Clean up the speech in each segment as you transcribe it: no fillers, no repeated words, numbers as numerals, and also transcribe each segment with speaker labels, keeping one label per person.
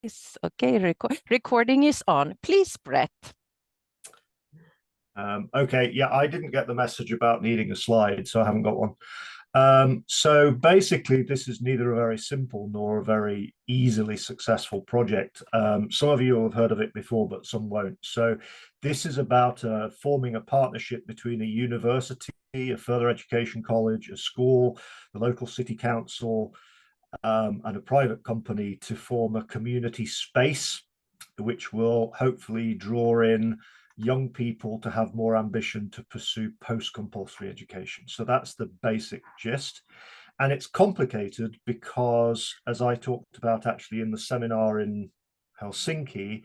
Speaker 1: Yes, okay, recording is on. Please, Brett.
Speaker 2: Okay, yeah, I didn't get the message about needing a slide, so I haven't got one. So basically, this is neither a very simple nor a very easily successful project. Some of you will have heard of it before, but some won't. So this is about forming a partnership between a university, a further education college, a school, the local city council, and a private company to form a community space, which will hopefully draw in young people to have more ambition to pursue post-compulsory education. So that's the basic gist. And it's complicated because, as I talked about actually in the seminar in Helsinki,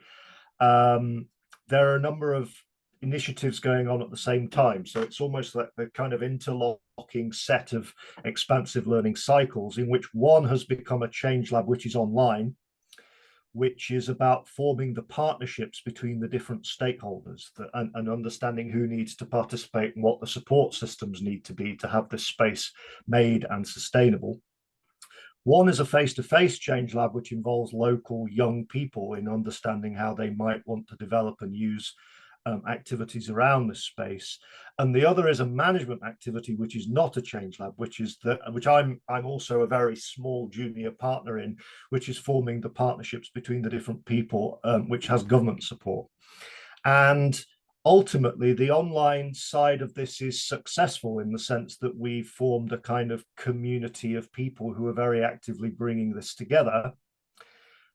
Speaker 2: there are a number of initiatives going on at the same time. So it's almost like the kind of interlocking set of expansive learning cycles in which one has become a change lab, which is online, which is about forming the partnerships between the different stakeholders and understanding who needs to participate and what the support systems need to be to have this space made and sustainable. One is a face-to-face change lab, which involves local young people in understanding how they might want to develop and use activities around this space. And the other is a management activity, which is not a change lab, which I'm also a very small junior partner in, which is forming the partnerships between the different people, which has government support. And ultimately, the online side of this is successful in the sense that we've formed a kind of community of people who are very actively bringing this together.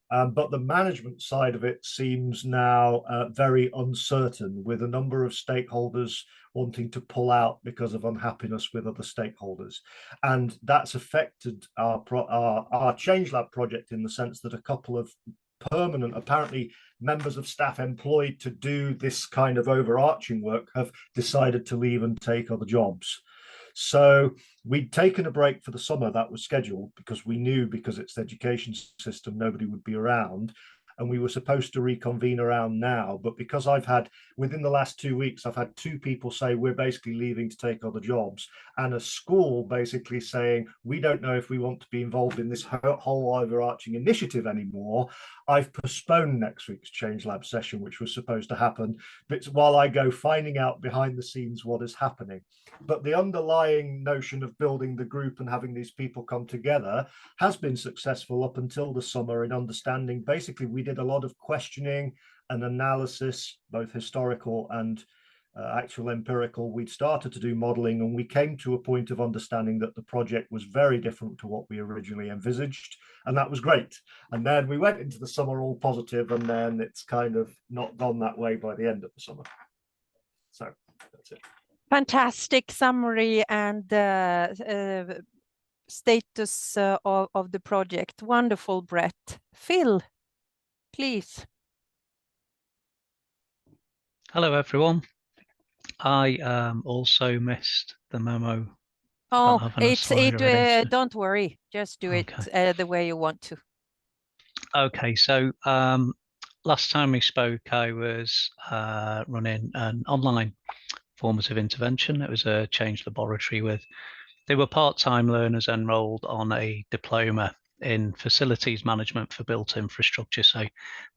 Speaker 2: But the management side of it seems now very uncertain, with a number of stakeholders wanting to pull out because of unhappiness with other stakeholders. And that's affected our Change Lab project in the sense that a couple of permanent, apparently members of staff employed to do this kind of overarching work have decided to leave and take other jobs. So we'd taken a break for the summer that was scheduled because we knew, because it's the education system, nobody would be around. And we were supposed to reconvene around now. But because within the last 2 weeks, I've had two people say we're basically leaving to take other jobs, and a school basically saying, we don't know if we want to be involved in this whole overarching initiative anymore. I've postponed next week's Change Lab session, which was supposed to happen, but while I go finding out behind the scenes what is happening. But the underlying notion of building the group and having these people come together has been successful up until the summer in understanding. Basically, we did a lot of questioning and analysis, both historical and actual empirical. We'd started to do modeling, and we came to a point of understanding that the project was very different to what we originally envisaged, and that was great. And then we went into the summer all positive, and then it's kind of not gone that way by the end of the summer. So that's it.
Speaker 1: Fantastic summary and status of the project. Wonderful, Brett. Phil, please.
Speaker 3: Hello, everyone. I also missed the memo.
Speaker 1: Oh, don't worry. Just do it the way you want to.
Speaker 3: Okay, so last time we spoke, I was running an online formative intervention. It was a change laboratory they were part-time learners enrolled on a diploma in facilities management for built infrastructure. So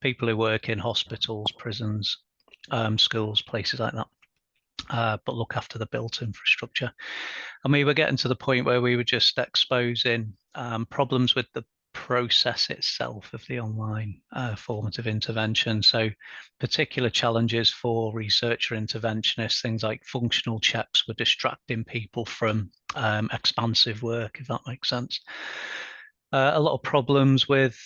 Speaker 3: people who work in hospitals, prisons, schools, places like that, but look after the built infrastructure. And we were getting to the point where we were just exposing problems with the process itself of the online formative intervention. So particular challenges for researcher interventionists, things like functional checks were distracting people from expansive work, if that makes sense. A lot of problems with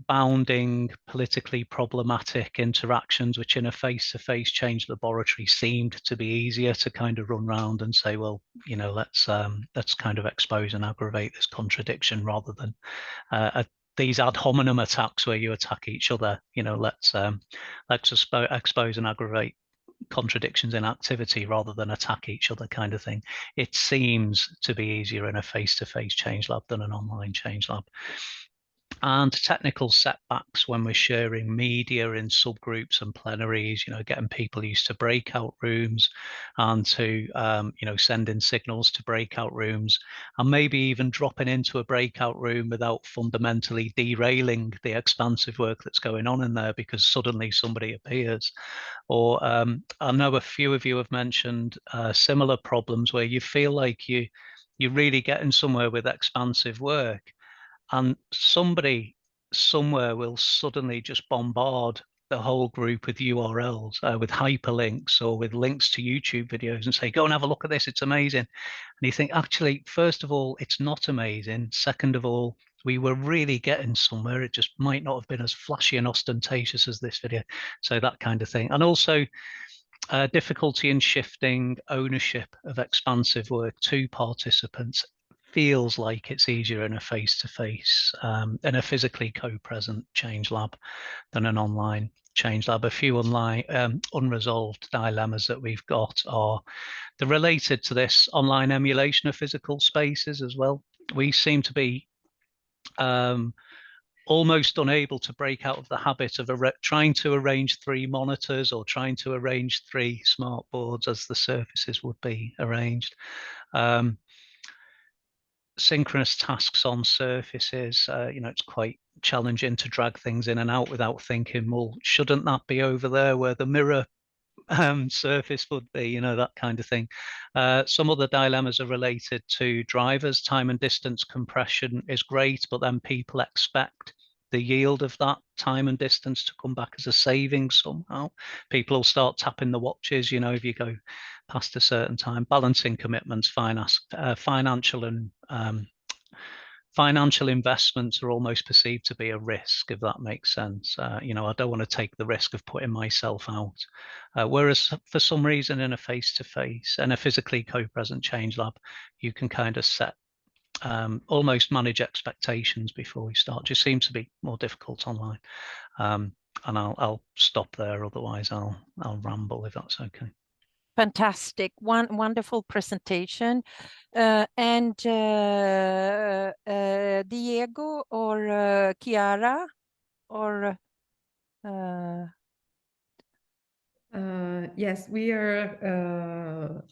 Speaker 3: bounding politically problematic interactions, which in a face-to-face change laboratory seemed to be easier to kind of run around and say, well, you know, let's kind of expose and aggravate this contradiction rather than these ad hominem attacks where you attack each other. You know, let's expose and aggravate contradictions in activity rather than attack each other, kind of thing. It seems to be easier in a face-to-face change lab than an online change lab. and technical setbacks when we're sharing media in subgroups and plenaries, getting people used to breakout rooms and to, sending signals to breakout rooms, and maybe even dropping into a breakout room without fundamentally derailing the expansive work that's going on in there because suddenly somebody appears. Or I know a few of you have mentioned similar problems where you feel like you're really getting somewhere with expansive work, and somebody somewhere will suddenly just bombard the whole group with URLs, with hyperlinks or with links to YouTube videos and say, go and have a look at this, it's amazing. And you think, actually, first of all, it's not amazing. Second of all, we were really getting somewhere. It just might not have been as flashy and ostentatious as this video. So that kind of thing. And also difficulty in shifting ownership of expansive work to participants. Feels like it's easier in a face-to-face, in a physically co-present change lab than an online change lab. A few online unresolved dilemmas that we've got are they're related to this online emulation of physical spaces as well. We seem to be almost unable to break out of the habit of trying to arrange 3 monitors or trying to arrange 3 smart boards as the surfaces would be arranged. Synchronous tasks on surfaces, it's quite challenging to drag things in and out without thinking, well, shouldn't that be over there where the mirror surface would be, that kind of thing. Some other dilemmas are related to drivers. Time and distance compression is great, but then people expect the yield of that time and distance to come back as a saving somehow. People will start tapping the watches, if you go past a certain time. Balancing commitments, financial and financial investments are almost perceived to be a risk, if that makes sense. I don't want to take the risk of putting myself out. Whereas for some reason in a face-to-face and a physically co-present change lab, you can kind of set almost manage expectations before we start. Just seems to be more difficult online. And I'll stop there, otherwise I'll ramble if that's okay.
Speaker 1: Fantastic, wonderful presentation. And Diego or Chiara or
Speaker 4: yes, we are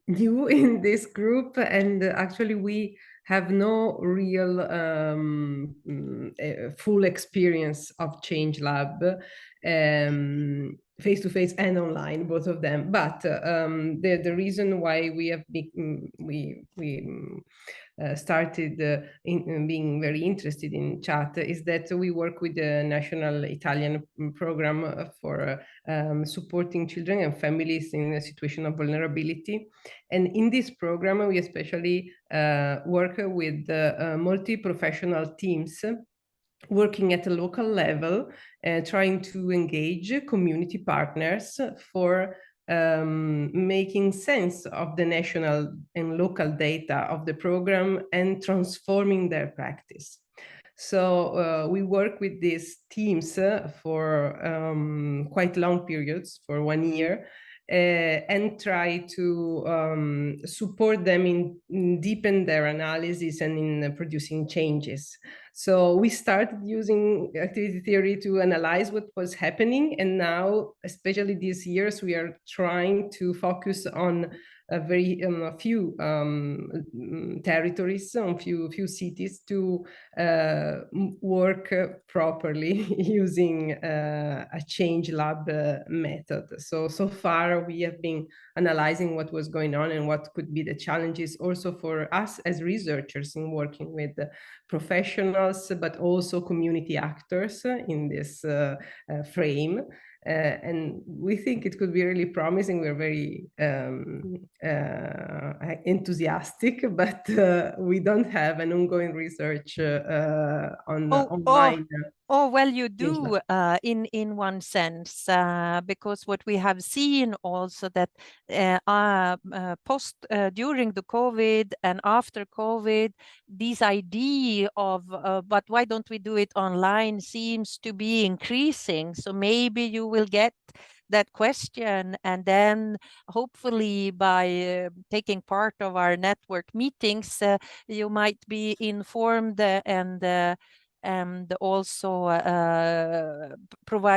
Speaker 4: new in this group, and actually we have no real full experience of Change Lab, face-to-face and online, both of them. But the reason why we have started being very interested in chat is that we work with the national Italian program for supporting children and families in a situation of vulnerability. And in this program, we especially work with multi-professional teams working at a local level, trying to engage community partners for making sense of the national and local data of the program and transforming their practice. So we work with these teams for quite long periods, for 1 year, and try to support them in deepen their analysis and in producing changes. So we started using activity theory to analyze what was happening, and now, especially these years, we are trying to focus on a very few territories, on few cities to work properly using a change lab method. So far we have been analyzing what was going on and what could be the challenges also for us as researchers in working with professionals, but also community actors in this frame. And we think it could be really promising. We're very enthusiastic, but we don't have an ongoing research on online.
Speaker 1: Oh, well, you do in one sense, because what we have seen also that during the COVID and after COVID, this idea of but why don't we do it online seems to be increasing. So maybe you will get that question, and then hopefully by taking part of our network meetings, you might be informed and also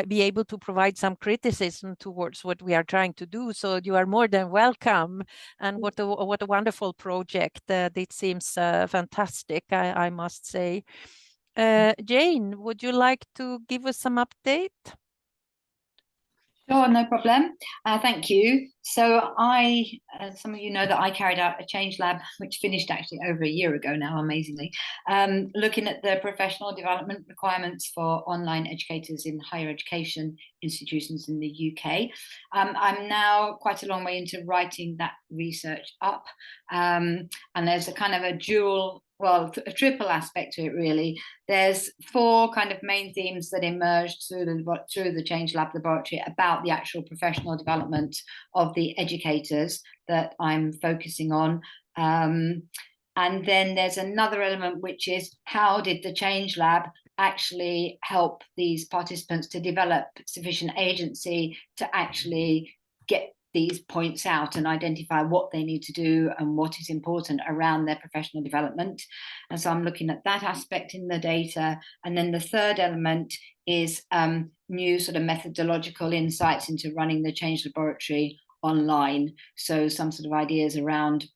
Speaker 1: be able to provide some criticism towards what we are trying to do. So you are more than welcome. And what a wonderful project. It seems fantastic, I must say. Jane, would you like to give us some update?
Speaker 5: Sure, no problem. Thank you. So some of you know that I carried out a change lab, which finished actually over a year ago now, amazingly, looking at the professional development requirements for online educators in higher education institutions in the UK. I'm now quite a long way into writing that research up, and there's a kind of a a triple aspect to it, really. There's 4 kind of main themes that emerged through the Change Lab laboratory about the actual professional development of the educators that I'm focusing on. And then there's another element, which is how did the Change Lab actually help these participants to develop sufficient agency to actually get these points out and identify what they need to do and what is important around their professional development. And so I'm looking at that aspect in the data. And then the third element is new sort of methodological insights into running the Change Laboratory online. So some sort of ideas around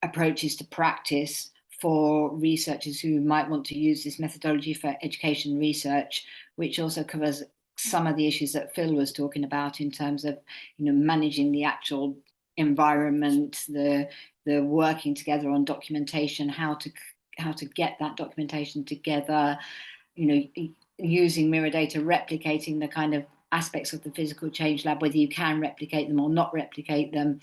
Speaker 5: approaches to practice for researchers who might want to use this methodology for education research, which also covers some of the issues that Phil was talking about in terms of, managing the actual environment, the working together on documentation, how to get that documentation together, using mirror data, replicating the kind of aspects of the physical change lab, whether you can replicate them or not replicate them.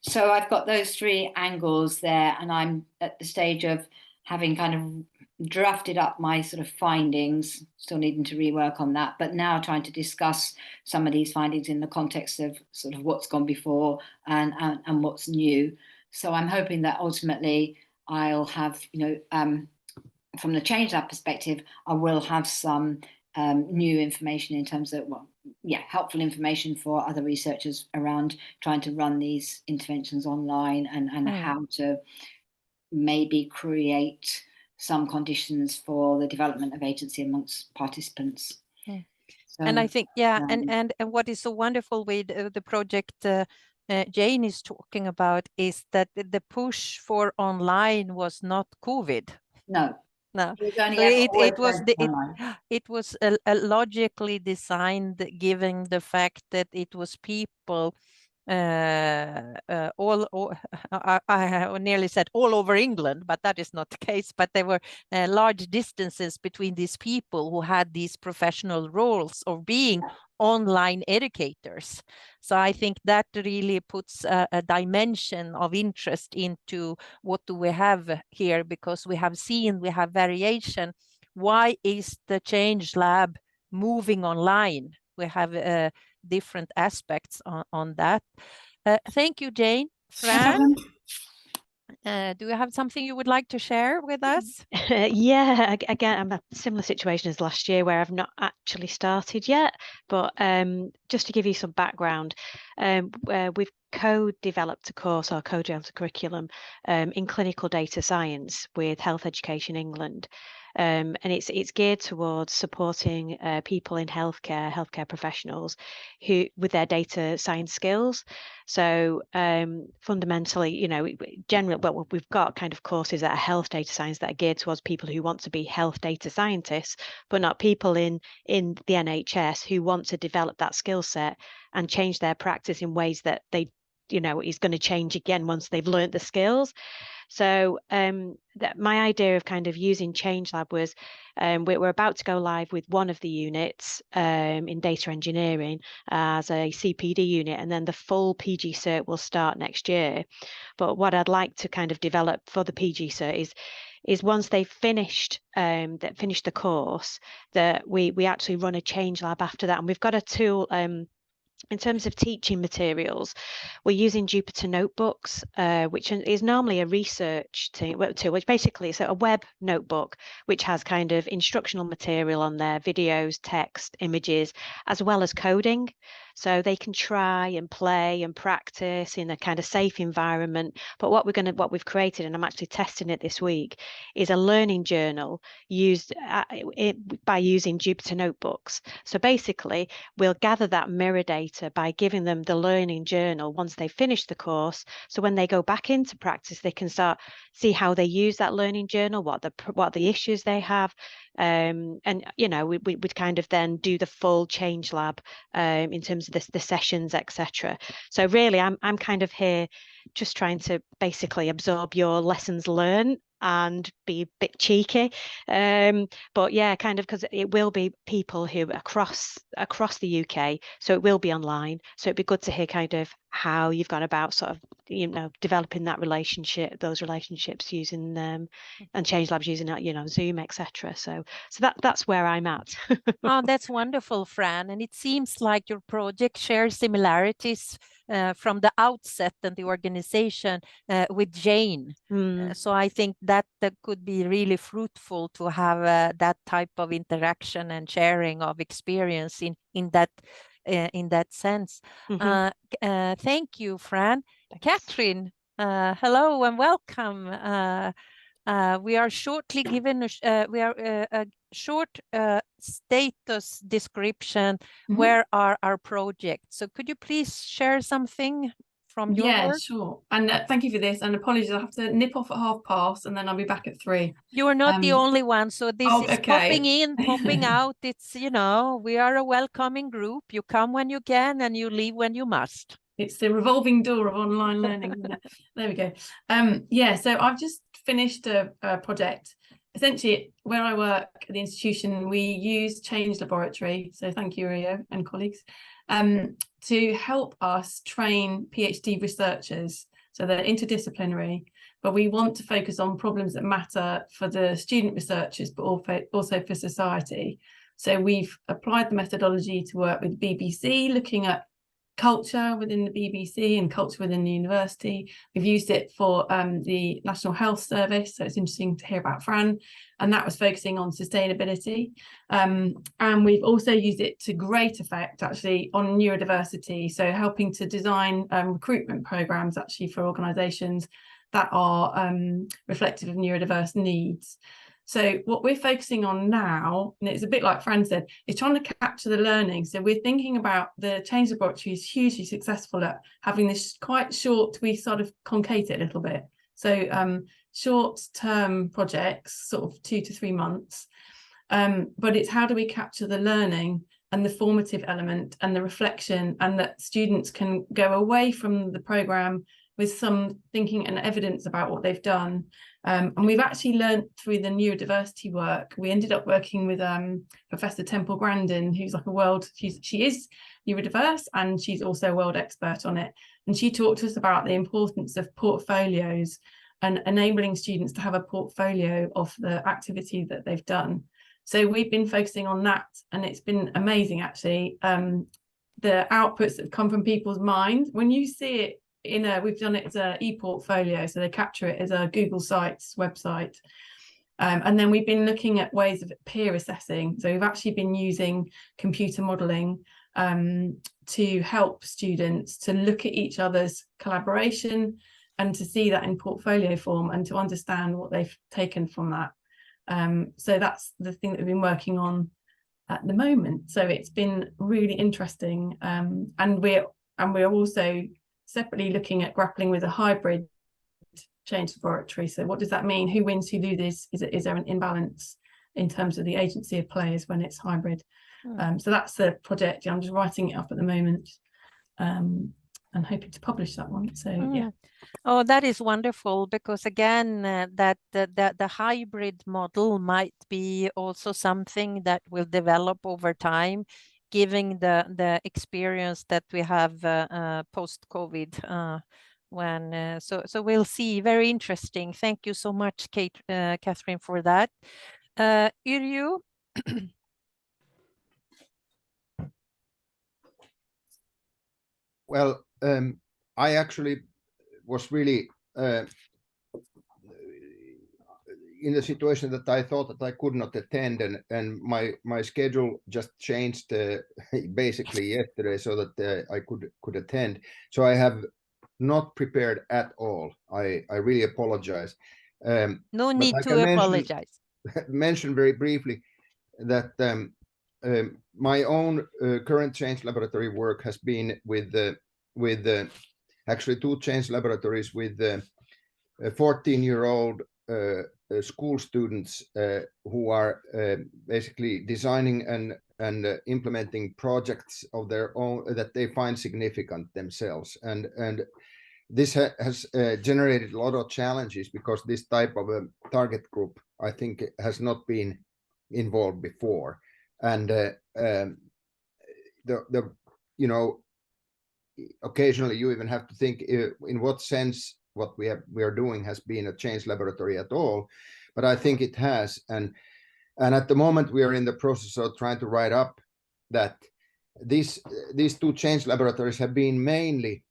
Speaker 5: So I've got those 3 angles there, and I'm at the stage of having kind of drafted up my sort of findings, still needing to rework on that, but now trying to discuss some of these findings in the context of sort of what's gone before and what's new. So I'm hoping that ultimately I'll have, from the Change Lab perspective, I will have some new information in terms of, helpful information for other researchers around trying to run these interventions online and how to maybe create some conditions for the development of agency amongst participants. So,
Speaker 1: and I think, and what is so wonderful with the project Jane is talking about is that the push for online was not COVID.
Speaker 5: No.
Speaker 1: No, so it was logically designed, given the fact that it was people I nearly said all over England, but that is not the case. But there were large distances between these people who had these professional roles of being online educators. So I think that really puts a dimension of interest into what do we have here, because we have variation. Why is the Change Lab moving online? We have different aspects on that. Thank you, Jane. Fran, do you have something you would like to share with us?
Speaker 6: Yeah, again, I'm a similar situation as last year where I've not actually started yet, but just to give you some background, we've co-developed a course or co-developed a curriculum in clinical data science with Health Education England. And it's geared towards supporting people in healthcare professionals who with their data science skills. So fundamentally, generally, well, we've got kind of courses that are health data science that are geared towards people who want to be health data scientists, but not people in the NHS who want to develop that skill set and change their practice in ways that they, is going to change again once they've learned the skills. So my idea of kind of using Change Lab was we're about to go live with one of the units in data engineering as a CPD unit, and then the full PG cert will start next year. But what I'd like to kind of develop for the PG cert is once they've finished the course, that we actually run a Change Lab after that. And we've got a tool in terms of teaching materials. We're using Jupyter Notebooks, which is normally a research tool, which basically is a web notebook, which has kind of instructional material on there, videos, text, images, as well as coding. so they can try and play and practice in a kind of safe environment. But what we've created, and I'm actually testing it this week, is a learning journal used by using Jupyter notebooks. So basically, we'll gather that mirror data by giving them the learning journal once they finish the course. So when they go back into practice, they can see how they use that learning journal, what the issues they have, and we'd kind of then do the full change lab in terms of the sessions, etc. So really, I'm kind of here just trying to basically absorb your lessons learned and be a bit cheeky, but yeah, kind of, because it will be people who across the UK, so it will be online. So it'd be good to hear kind of how you've gone about sort of developing those relationships using and change labs using Zoom, etc. So that's where I'm at.
Speaker 1: Oh, that's wonderful, Fran. And it seems like your project shares similarities from the outset and the organization with Jane. So I think that could be really fruitful to have that type of interaction and sharing of experience in that sense. Thank you, Fran.
Speaker 6: Thanks.
Speaker 1: Catherine, hello and welcome. We are shortly given a short status description. Where are our projects? So could you please share something from your work?
Speaker 7: Sure. And thank you for this. And apologies, I have to nip off at 3:30, and then I'll be back at 3.
Speaker 1: You are not the only one. So this is
Speaker 7: okay.
Speaker 1: popping in, popping out. It's, we are a welcoming group. You come when you can and you leave when you must.
Speaker 7: It's the revolving door of online learning, isn't it? There we go. So I've just finished a project. Essentially, where I work at the institution, we use Change Laboratory. So thank you, Rio and colleagues, to help us train PhD researchers. So they're interdisciplinary, but we want to focus on problems that matter for the student researchers, but also for society. So we've applied the methodology to work with BBC, looking at culture within the BBC and culture within the university. We've used it for the National Health Service, so it's interesting to hear about Fran, and that was focusing on sustainability. And we've also used it to great effect actually on neurodiversity, so helping to design recruitment programs actually for organisations that are reflective of neurodiverse needs. So what we're focusing on now, and it's a bit like Fran said, is trying to capture the learning. So we're thinking about the Change Laboratory is hugely successful at having this quite short, we sort of concate it a little bit. So short-term projects, sort of 2 to 3 months. But it's how do we capture the learning and the formative element and the reflection, and that students can go away from the programme with some thinking and evidence about what they've done. And we've actually learned through the neurodiversity work. We ended up working with Professor Temple Grandin, who's like she is neurodiverse, and she's also a world expert on it. And she talked to us about the importance of portfolios and enabling students to have a portfolio of the activity that they've done. So we've been focusing on that, and it's been amazing actually. The outputs that come from people's minds, when you see it we've done it as an e-portfolio, so they capture it as a Google Sites website. And then we've been looking at ways of peer assessing. So we've actually been using computer modelling to help students to look at each other's collaboration and to see that in portfolio form and to understand what they've taken from that. So that's the thing that we've been working on at the moment. So it's been really interesting. And we're also separately looking at grappling with a hybrid change laboratory. So what does that mean? Who wins, who loses? Is there an imbalance in terms of the agency of players when it's hybrid? So that's the project. I'm just writing it up at the moment and hoping to publish that one. So yeah.
Speaker 1: Oh, that is wonderful, because again, that the hybrid model might be also something that will develop over time, giving the experience that we have post-COVID. So we'll see. Very interesting. Thank you so much, Catherine, for that. Yrjö?
Speaker 8: Well, I actually was really in the situation that I thought that I could not attend, and my schedule just changed basically yesterday so that I could attend. So I have not prepared at all. I really apologize.
Speaker 1: No need to apologize.
Speaker 8: Mention very briefly that my own current change laboratory work has been with actually 2 change laboratories with 14-year-old school students who are basically designing and implementing projects of their own that they find significant themselves, and this has generated a lot of challenges because this type of a target group, I think, has not been involved before, and you know, occasionally you even have to think in what sense what we are doing has been a change laboratory at all, but I think it has, and at the moment we are in the process of trying to write up that these 2 change laboratories have been mainly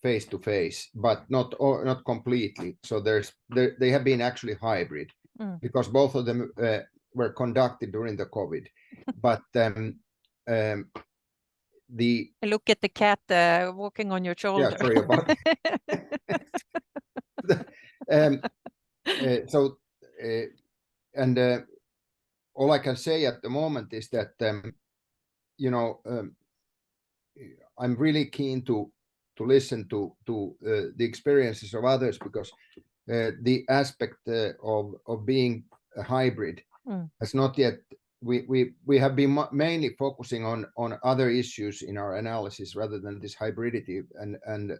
Speaker 8: face to face, but not completely. So they have been actually hybrid because both of them were conducted during the COVID, but
Speaker 1: look at the cat walking on your shoulder.
Speaker 8: Yeah, sorry about so all I can say at the moment is that you know, I'm really keen to listen to the experiences of others, because the aspect of being a hybrid has not yet. We have been mainly focusing on other issues in our analysis rather than this hybridity, and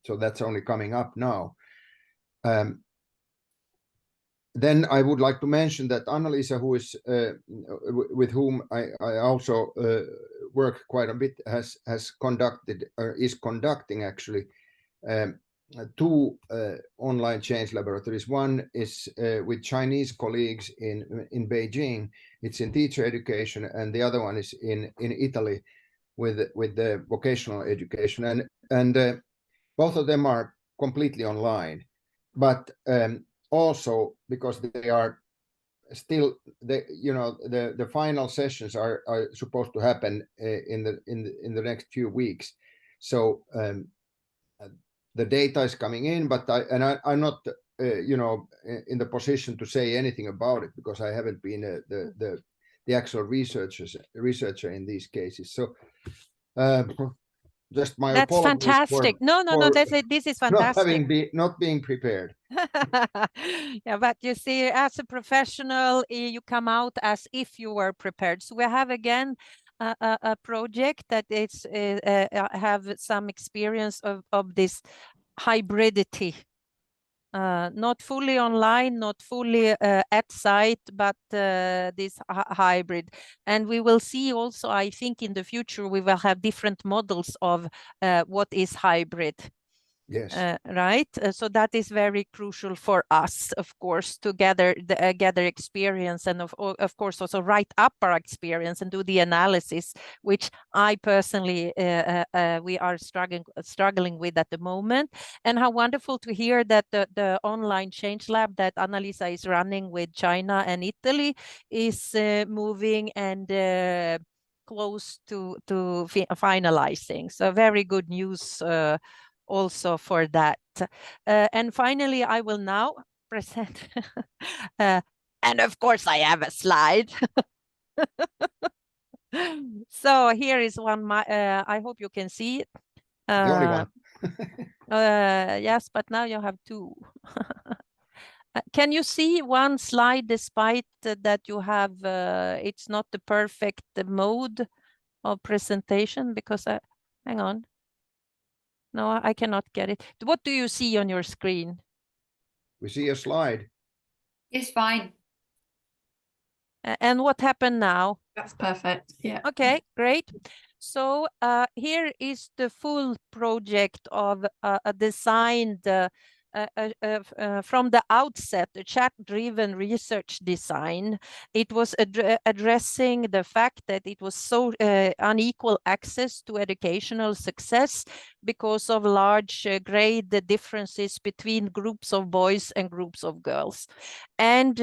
Speaker 8: so that's only coming up now. Then I would like to mention that Anna-Liisa, who is with whom I also work quite a bit, has conducted or is conducting actually 2 online change laboratories. One is with Chinese colleagues in Beijing. It's in teacher education, and the other one is in Italy with the vocational education, and both of them are completely online, but also because they are still the final sessions are supposed to happen in the next few weeks. So the data is coming in, but I'm not in the position to say anything about it because I haven't been the actual researcher in these cases. So just my
Speaker 1: That's
Speaker 8: apologies.
Speaker 1: fantastic. No, this is fantastic.
Speaker 8: Not being prepared.
Speaker 1: Yeah, but you see, as a professional, you come out as if you were prepared. So we have again a project that is have some experience of this hybridity. Not fully online, not fully at site, but this hybrid. And we will see also, I think in the future, we will have different models of what is hybrid.
Speaker 8: Yes.
Speaker 1: Right. So that is very crucial for us, of course, to gather experience, and of course also write up our experience and do the analysis, which I personally we are struggling with at the moment. And how wonderful to hear that the online change lab that Anna-Liisa is running with China and Italy is moving and close to finalizing. So very good news also for that. And finally, I will now present, and of course I have a slide. So here is one, I hope you can see it.
Speaker 8: The only one.
Speaker 1: Yes, but now you have 2. Can you see one slide despite that you have, it's not the perfect mode of presentation? Because hang on. No, I cannot get it. What do you see on your screen?
Speaker 8: We see a slide.
Speaker 5: It's fine.
Speaker 1: And what happened now?
Speaker 7: That's perfect. Yeah.
Speaker 1: Okay, great. So here is the full project of a designed from the outset, a chat-driven research design. It was addressing the fact that it was so unequal access to educational success because of large grade differences between groups of boys and groups of girls. And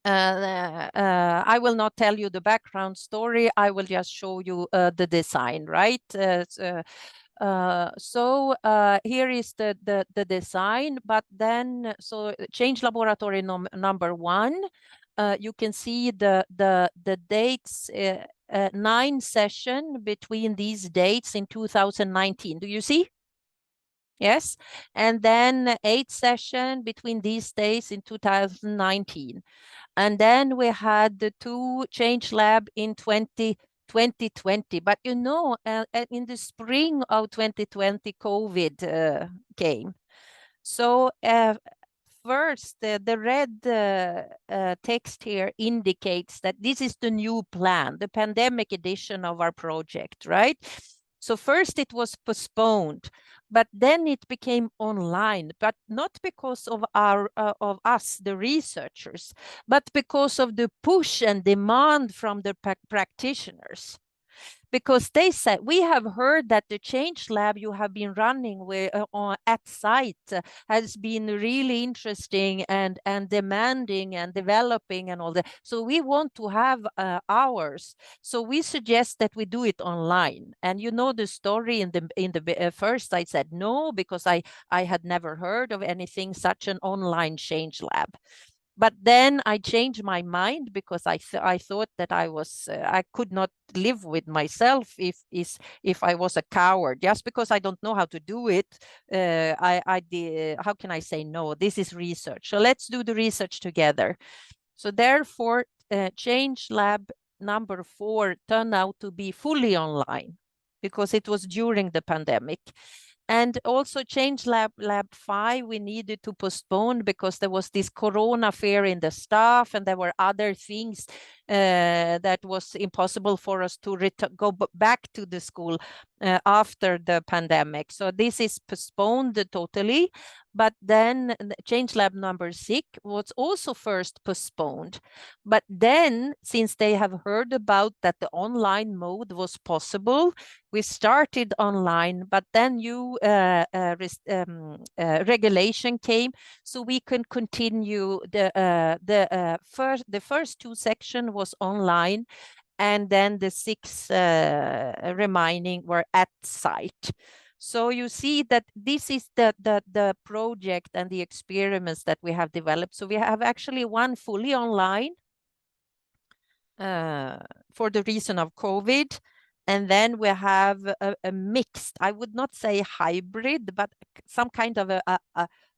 Speaker 1: I will not tell you the background story. I will just show you the design, right? So here is the design, but then so change laboratory number 1. You can see the dates. 9 session between these dates in 2019. Do you see? Yes, and then 8 session between these days in 2019. And then we had the 2 change lab in 2020. But you know, in the spring of 2020, COVID came. So first, the red text here indicates that this is the new plan, the pandemic edition of our project, right? So first it was postponed, but then it became online, but not because of of us, the researchers, but because of the push and demand from the practitioners. Because they said, we have heard that the change lab you have been running with, at site has been really interesting and demanding and developing and all that. So we want to have ours. So we suggest that we do it online. And you know the story in the first I said no, because I had never heard of anything such an online change lab. But then I changed my mind because I thought that I could not live with myself if I was a coward just because I don't know how to do it. How can I say no? This is research, so let's do the research together. So therefore, change lab number 4 turned out to be fully online because it was during the pandemic. And also change lab 5, we needed to postpone because there was this corona fear in the staff and there were other things that was impossible for us to go back to the school after the pandemic. So this is postponed totally. But then change lab number 6 was also first postponed. But then, since they have heard about that the online mode was possible, we started online, but then new regulation came, so we can continue. The first 2 section was online, and then the 6 remaining were at site. So you see that this is the project and the experiments that we have developed. So we have actually one fully online for the reason of COVID. And then we have a mixed, I would not say hybrid, but some kind of a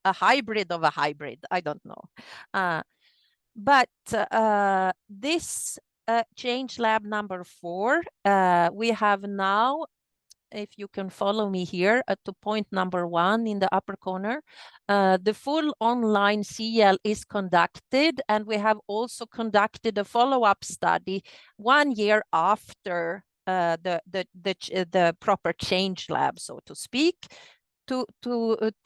Speaker 1: hybrid of a hybrid. I don't know. But this change lab number 4, we have now, if you can follow me here to point number 1 in the upper corner, the full online CL is conducted, and we have also conducted a follow-up study 1 year after the proper change lab, so to speak, to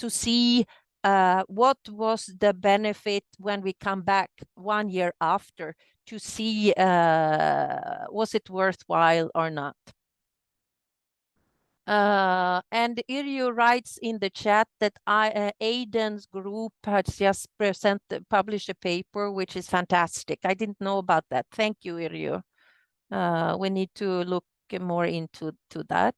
Speaker 1: see what was the benefit when we come back 1 year after to see was it worthwhile or not. And Irju writes in the chat that Aiden's group has just published a paper, which is fantastic. I didn't know about that. Thank you, Irju. We need to look more into that.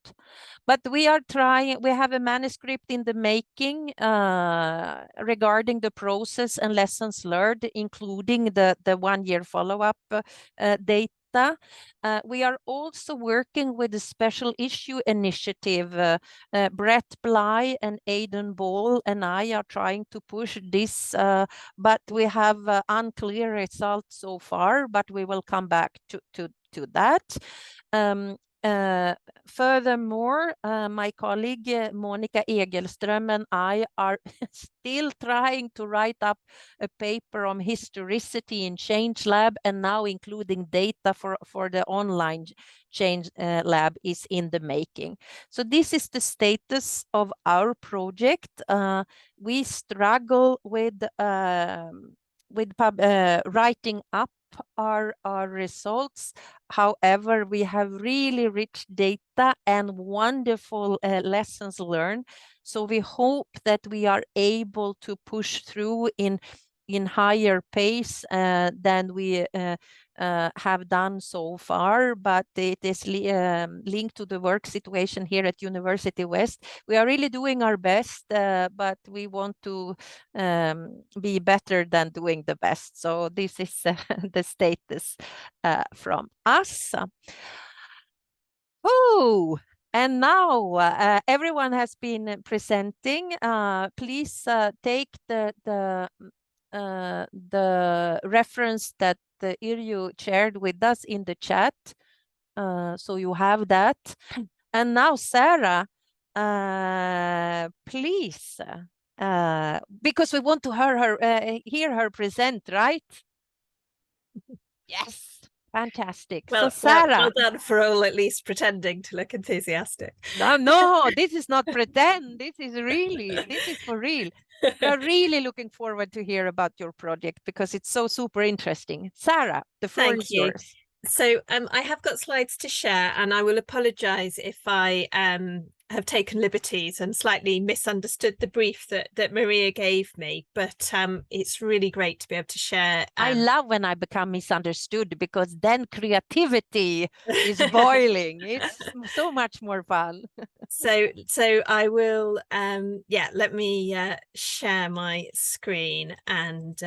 Speaker 1: But we are trying, we have a manuscript in the making regarding the process and lessons learned, including the 1 year follow-up data. We are also working with the special issue initiative. Brett Bly and Aidan Ball and I are trying to push this, but we have unclear results so far, but we will come back to that. Furthermore, my colleague Monica Egelström and I are still trying to write up a paper on historicity in Change Lab, and now including data for the online Change Lab is in the making. So this is the status of our project. We struggle with writing up our results. However, we have really rich data and wonderful lessons learned. So we hope that we are able to push through in higher pace than we have done so far, but it is linked to the work situation here at University West. We are really doing our best, but we want to be better than doing the best. So this is the status from us. Oh, and now everyone has been presenting. Please take the reference that Irju shared with us in the chat. So you have that. And now, Sarah, please, because we want to hear her present, right? Yes, fantastic.
Speaker 9: Well,
Speaker 1: so Sarah.
Speaker 9: well done for all at least pretending to look enthusiastic.
Speaker 1: No, this is not pretend. This is for real. We are really looking forward to hear about your project because it's so super interesting. Sarah, the floor is yours.
Speaker 9: So I have got slides to share, and I will apologize if I have taken liberties and slightly misunderstood the brief that Maria gave me, but it's really great to be able to share.
Speaker 1: I love when I become misunderstood, because then creativity is boiling. It's so much more fun.
Speaker 9: So I will let me share my screen and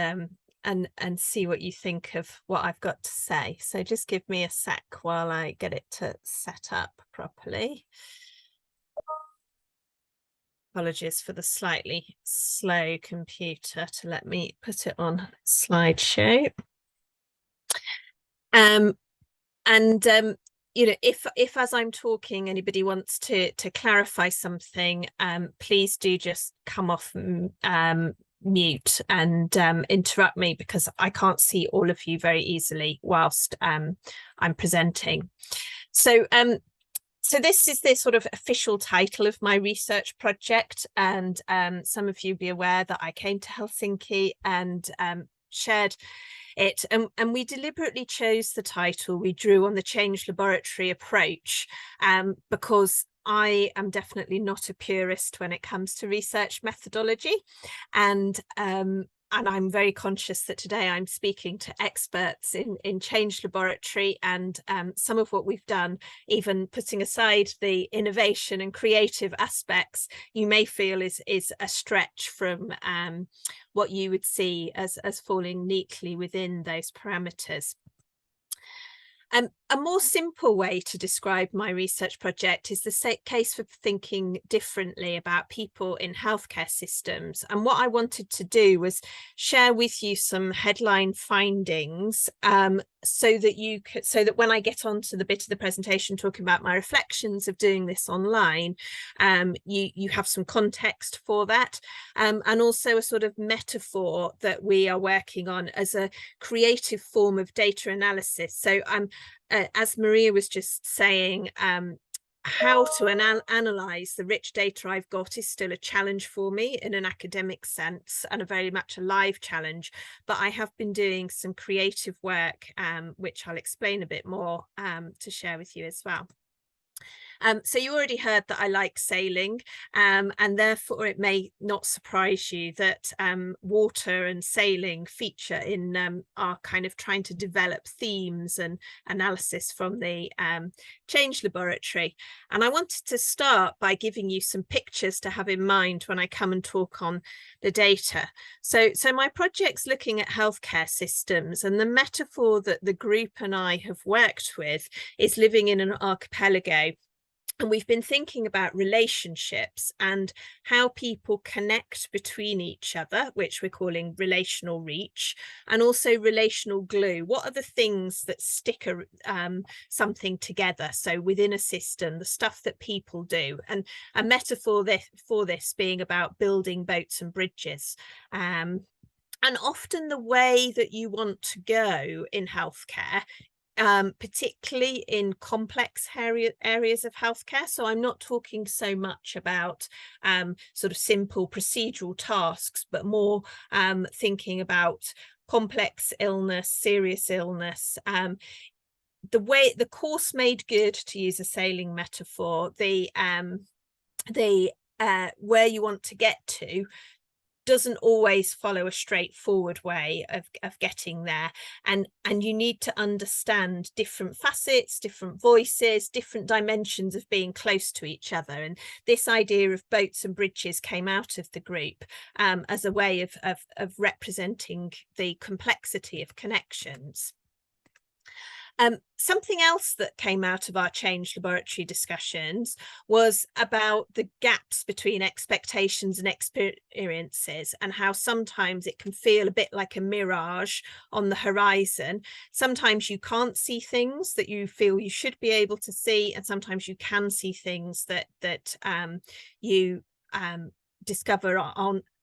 Speaker 9: see what you think of what I've got to say. So just give me a sec while I get it to set up properly. Apologies for the slightly slow computer to let me put it on slideshow. You know, if as I'm talking anybody wants to clarify something, please do just come off mute and interrupt me, because I can't see all of you very easily whilst I'm presenting. So this is the sort of official title of my research project, and some of you be aware that I came to Helsinki and shared it, and we deliberately chose the title we drew on the Change Laboratory approach because I am definitely not a purist when it comes to research methodology, and I'm very conscious that today I'm speaking to experts in Change Laboratory, and some of what we've done, even putting aside the innovation and creative aspects, you may feel is a stretch from what you would see as falling neatly within those parameters. A more simple way to describe my research project is the case for thinking differently about people in healthcare systems. And what I wanted to do was share with you some headline findings so that when I get onto the bit of the presentation talking about my reflections of doing this online, you have some context for that, and also a sort of metaphor that we are working on as a creative form of data analysis. So as Maria was just saying, how to analyze the rich data I've got is still a challenge for me in an academic sense, and a very much a live challenge, but I have been doing some creative work, which I'll explain a bit more to share with you as well. So you already heard that I like sailing, and therefore it may not surprise you that water and sailing feature in our kind of trying to develop themes and analysis from the Change Laboratory. And I wanted to start by giving you some pictures to have in mind when I come and talk on the data. So my project's looking at healthcare systems, and the metaphor that the group and I have worked with is living in an archipelago. And we've been thinking about relationships and how people connect between each other, which we're calling relational reach, and also relational glue. What are the things that stick something together? So within a system, the stuff that people do, and a metaphor for this being about building boats and bridges. And often the way that you want to go in healthcare, particularly in complex areas of healthcare. So I'm not talking so much about sort of simple procedural tasks, but more thinking about complex illness, serious illness. The course made good, to use a sailing metaphor, where you want to get to doesn't always follow a straightforward way of getting there, and you need to understand different facets, different voices, different dimensions of being close to each other. And this idea of boats and bridges came out of the group as a way of representing the complexity of connections. Something else that came out of our Change Laboratory discussions was about the gaps between expectations and experiences, and how sometimes it can feel a bit like a mirage on the horizon. Sometimes you can't see things that you feel you should be able to see, and sometimes you can see things that you discover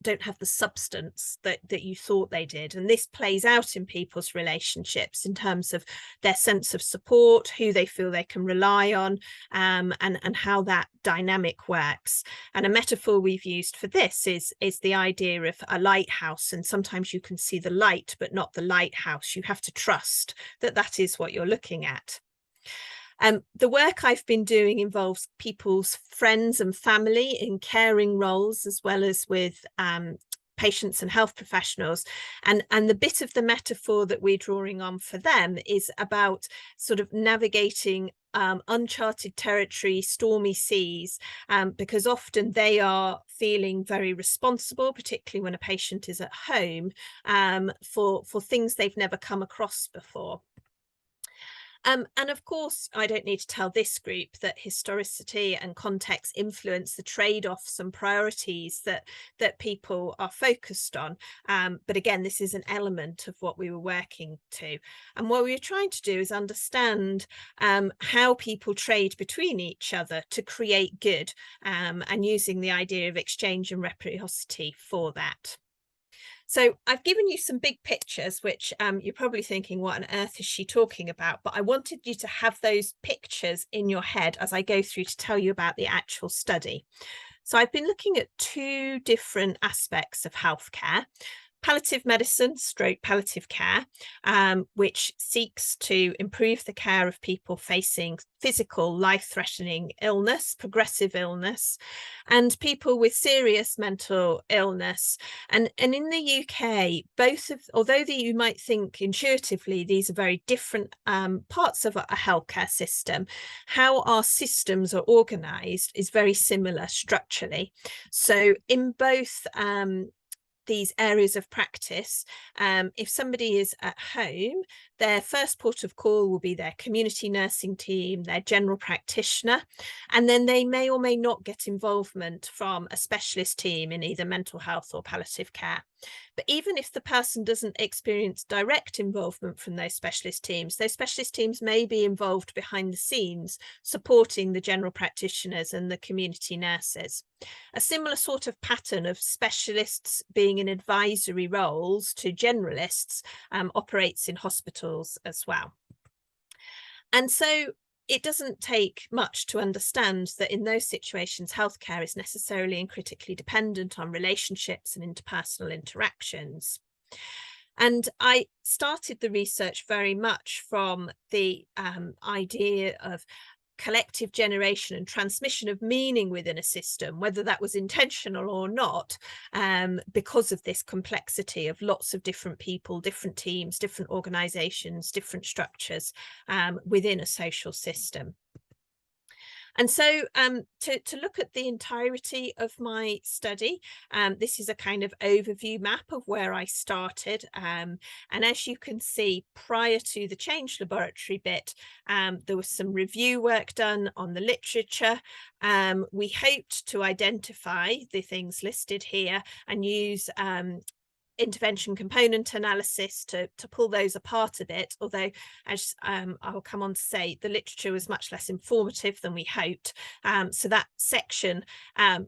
Speaker 9: don't have the substance that you thought they did. And this plays out in people's relationships in terms of their sense of support, who they feel they can rely on, and how that dynamic works. And a metaphor we've used for this is the idea of a lighthouse, and sometimes you can see the light but not the lighthouse. You have to trust that that is what you're looking at. The work I've been doing involves people's friends and family in caring roles, as well as with patients and health professionals. And the bit of the metaphor that we're drawing on for them is about sort of navigating uncharted territory, stormy seas, because often they are feeling very responsible, particularly when a patient is at home, for things they've never come across before. And of course, I don't need to tell this group that historicity and context influence the trade-offs and priorities that people are focused on. But again, this is an element of what we were working to. And what we were trying to do is understand how people trade between each other to create good, and using the idea of exchange and reciprocity for that. So I've given you some big pictures, which you're probably thinking, what on earth is she talking about? But I wanted you to have those pictures in your head as I go through to tell you about the actual study. So I've been looking at two different aspects of healthcare: palliative medicine, palliative care, which seeks to improve the care of people facing physical, life-threatening illness, progressive illness, and people with serious mental illness. And in the UK, although you might think intuitively these are very different parts of a healthcare system, how our systems are organised is very similar structurally. So in both these areas of practice, if somebody is at home, their first port of call will be their community nursing team, their general practitioner, and then they may or may not get involvement from a specialist team in either mental health or palliative care. But even if the person doesn't experience direct involvement from those specialist teams may be involved behind the scenes, supporting the general practitioners and the community nurses. A similar sort of pattern of specialists being in advisory roles to generalists operates in hospitals as well. And so it doesn't take much to understand that in those situations, healthcare is necessarily and critically dependent on relationships and interpersonal interactions. And I started the research very much from the idea of collective generation and transmission of meaning within a system, whether that was intentional or not, because of this complexity of lots of different people, different teams, different organizations, different structures within a social system. And so to look at the entirety of my study, this is a kind of overview map of where I started. And as you can see, prior to the Change Laboratory bit, there was some review work done on the literature. We hoped to identify the things listed here and use intervention component analysis to pull those apart a bit, although as I'll come on to say, the literature was much less informative than we hoped. So that section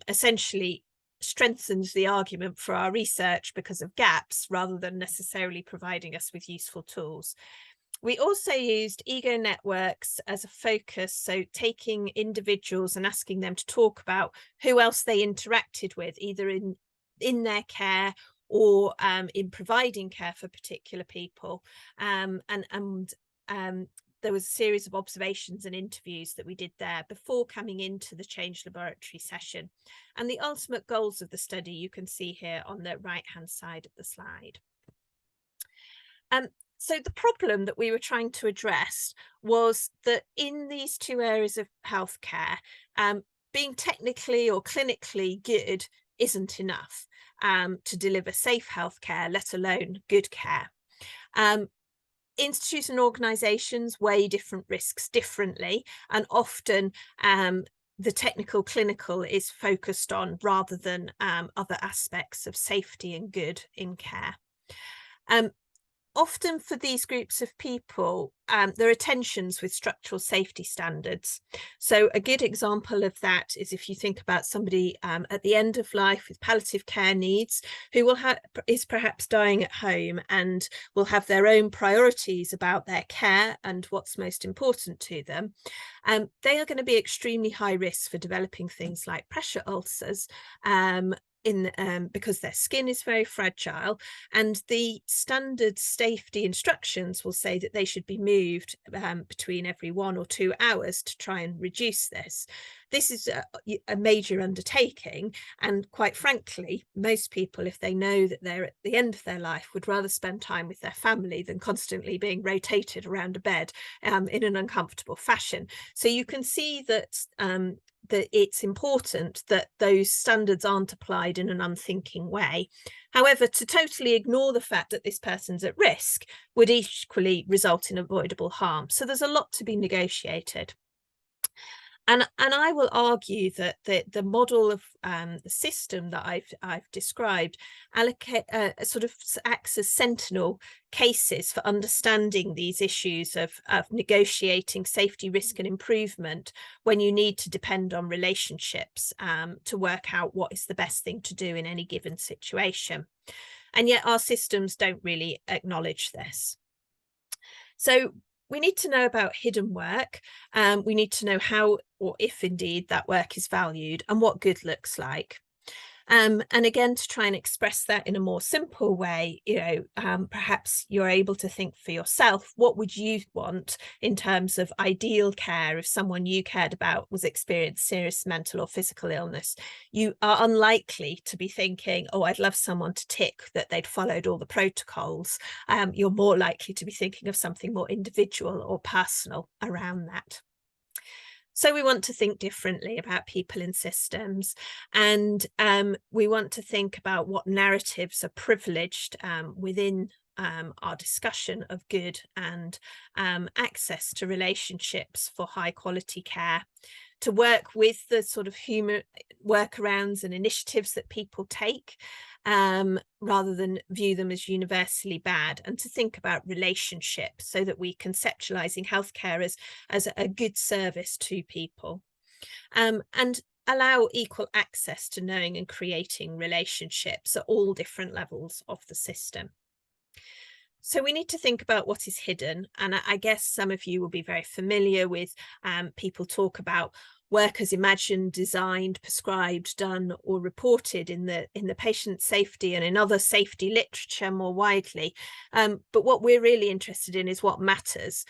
Speaker 9: essentially strengthens the argument for our research because of gaps rather than necessarily providing us with useful tools. We also used ego networks as a focus, so taking individuals and asking them to talk about who else they interacted with, either in their care or in providing care for particular people. And there was a series of observations and interviews that we did there before coming into the Change Laboratory session. And the ultimate goals of the study you can see here on the right-hand side of the slide. So the problem that we were trying to address was that in these two areas of healthcare, being technically or clinically good isn't enough to deliver safe healthcare, let alone good care. Institutes and organisations weigh different risks differently, and often the technical clinical is focused on rather than other aspects of safety and good in care. Often for these groups of people, there are tensions with structural safety standards. So a good example of that is if you think about somebody at the end of life with palliative care needs, who is perhaps dying at home and will have their own priorities about their care and what's most important to them. They are going to be extremely high risk for developing things like pressure ulcers, because their skin is very fragile, and the standard safety instructions will say that they should be moved between every 1 or 2 hours to try and reduce this. This is a major undertaking, and quite frankly, most people, if they know that they're at the end of their life, would rather spend time with their family than constantly being rotated around a bed in an uncomfortable fashion. So you can see that that it's important that those standards aren't applied in an unthinking way. However, to totally ignore the fact that this person's at risk would equally result in avoidable harm. So there's a lot to be negotiated. And I will argue that the model of the system that I've described sort of acts as sentinel cases for understanding these issues of negotiating safety, risk and improvement when you need to depend on relationships to work out what is the best thing to do in any given situation. And yet our systems don't really acknowledge this. So we need to know about hidden work. We need to know how, or if indeed that work is valued, and what good looks like. And again, to try and express that in a more simple way, perhaps you're able to think for yourself, what would you want in terms of ideal care if someone you cared about was experiencing serious mental or physical illness? You are unlikely to be thinking, oh, I'd love someone to tick that they'd followed all the protocols. You're more likely to be thinking of something more individual or personal around that. So we want to think differently about people in systems, and we want to think about what narratives are privileged within our discussion of good and access to relationships for high quality care, to work with the sort of human workarounds and initiatives that people take rather than view them as universally bad, and to think about relationships so that we conceptualizing healthcare as a good service to people, and allow equal access to knowing and creating relationships at all different levels of the system. So we need to think about what is hidden, and I guess some of you will be very familiar with people talk about work as imagined, designed, prescribed, done or reported in the patient safety and in other safety literature more widely. But what we're really interested in is what matters.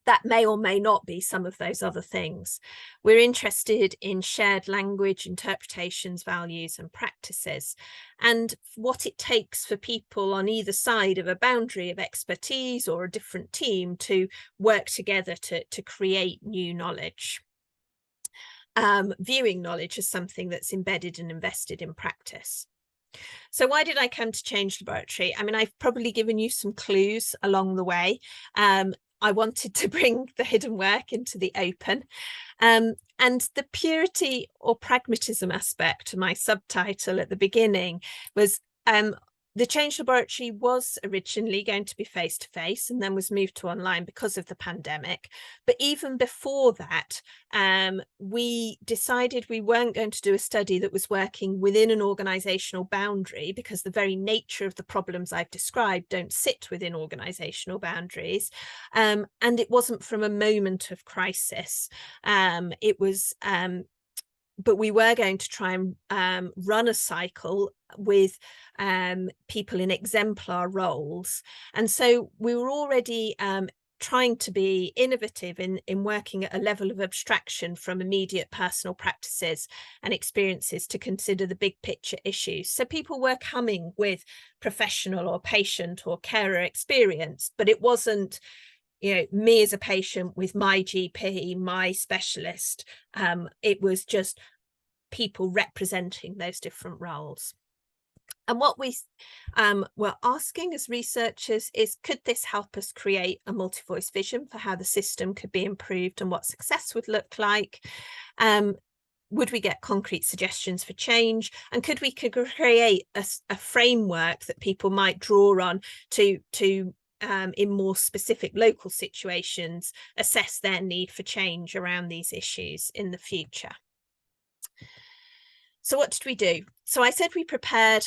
Speaker 9: that may or may not be some of those other things. We're interested in shared language, interpretations, values, and practices, and what it takes for people on either side of a boundary of expertise or a different team to work together to create new knowledge. Viewing knowledge as something that's embedded and invested in practice. So why did I come to Change Laboratory? I mean, I've probably given you some clues along the way. I wanted to bring the hidden work into the open. And the purity or pragmatism aspect to my subtitle at the beginning was the Change Laboratory was originally going to be face-to-face and then was moved to online because of the pandemic. But even before that, we decided we weren't going to do a study that was working within an organisational boundary, because the very nature of the problems I've described don't sit within organisational boundaries. And it wasn't from a moment of crisis. It was... but we were going to try and run a cycle with people in exemplar roles. And so we were already trying to be innovative in working at a level of abstraction from immediate personal practices and experiences to consider the big picture issues. So people were coming with professional or patient or carer experience, but it wasn't, you know, me as a patient with my GP, my specialist. It was just people representing those different roles. And what we were asking as researchers is, could this help us create a multi-voice vision for how the system could be improved and what success would look like? Would we get concrete suggestions for change? And could we create a framework that people might draw on to in more specific local situations, assess their need for change around these issues in the future? So what did we do? So I said we prepared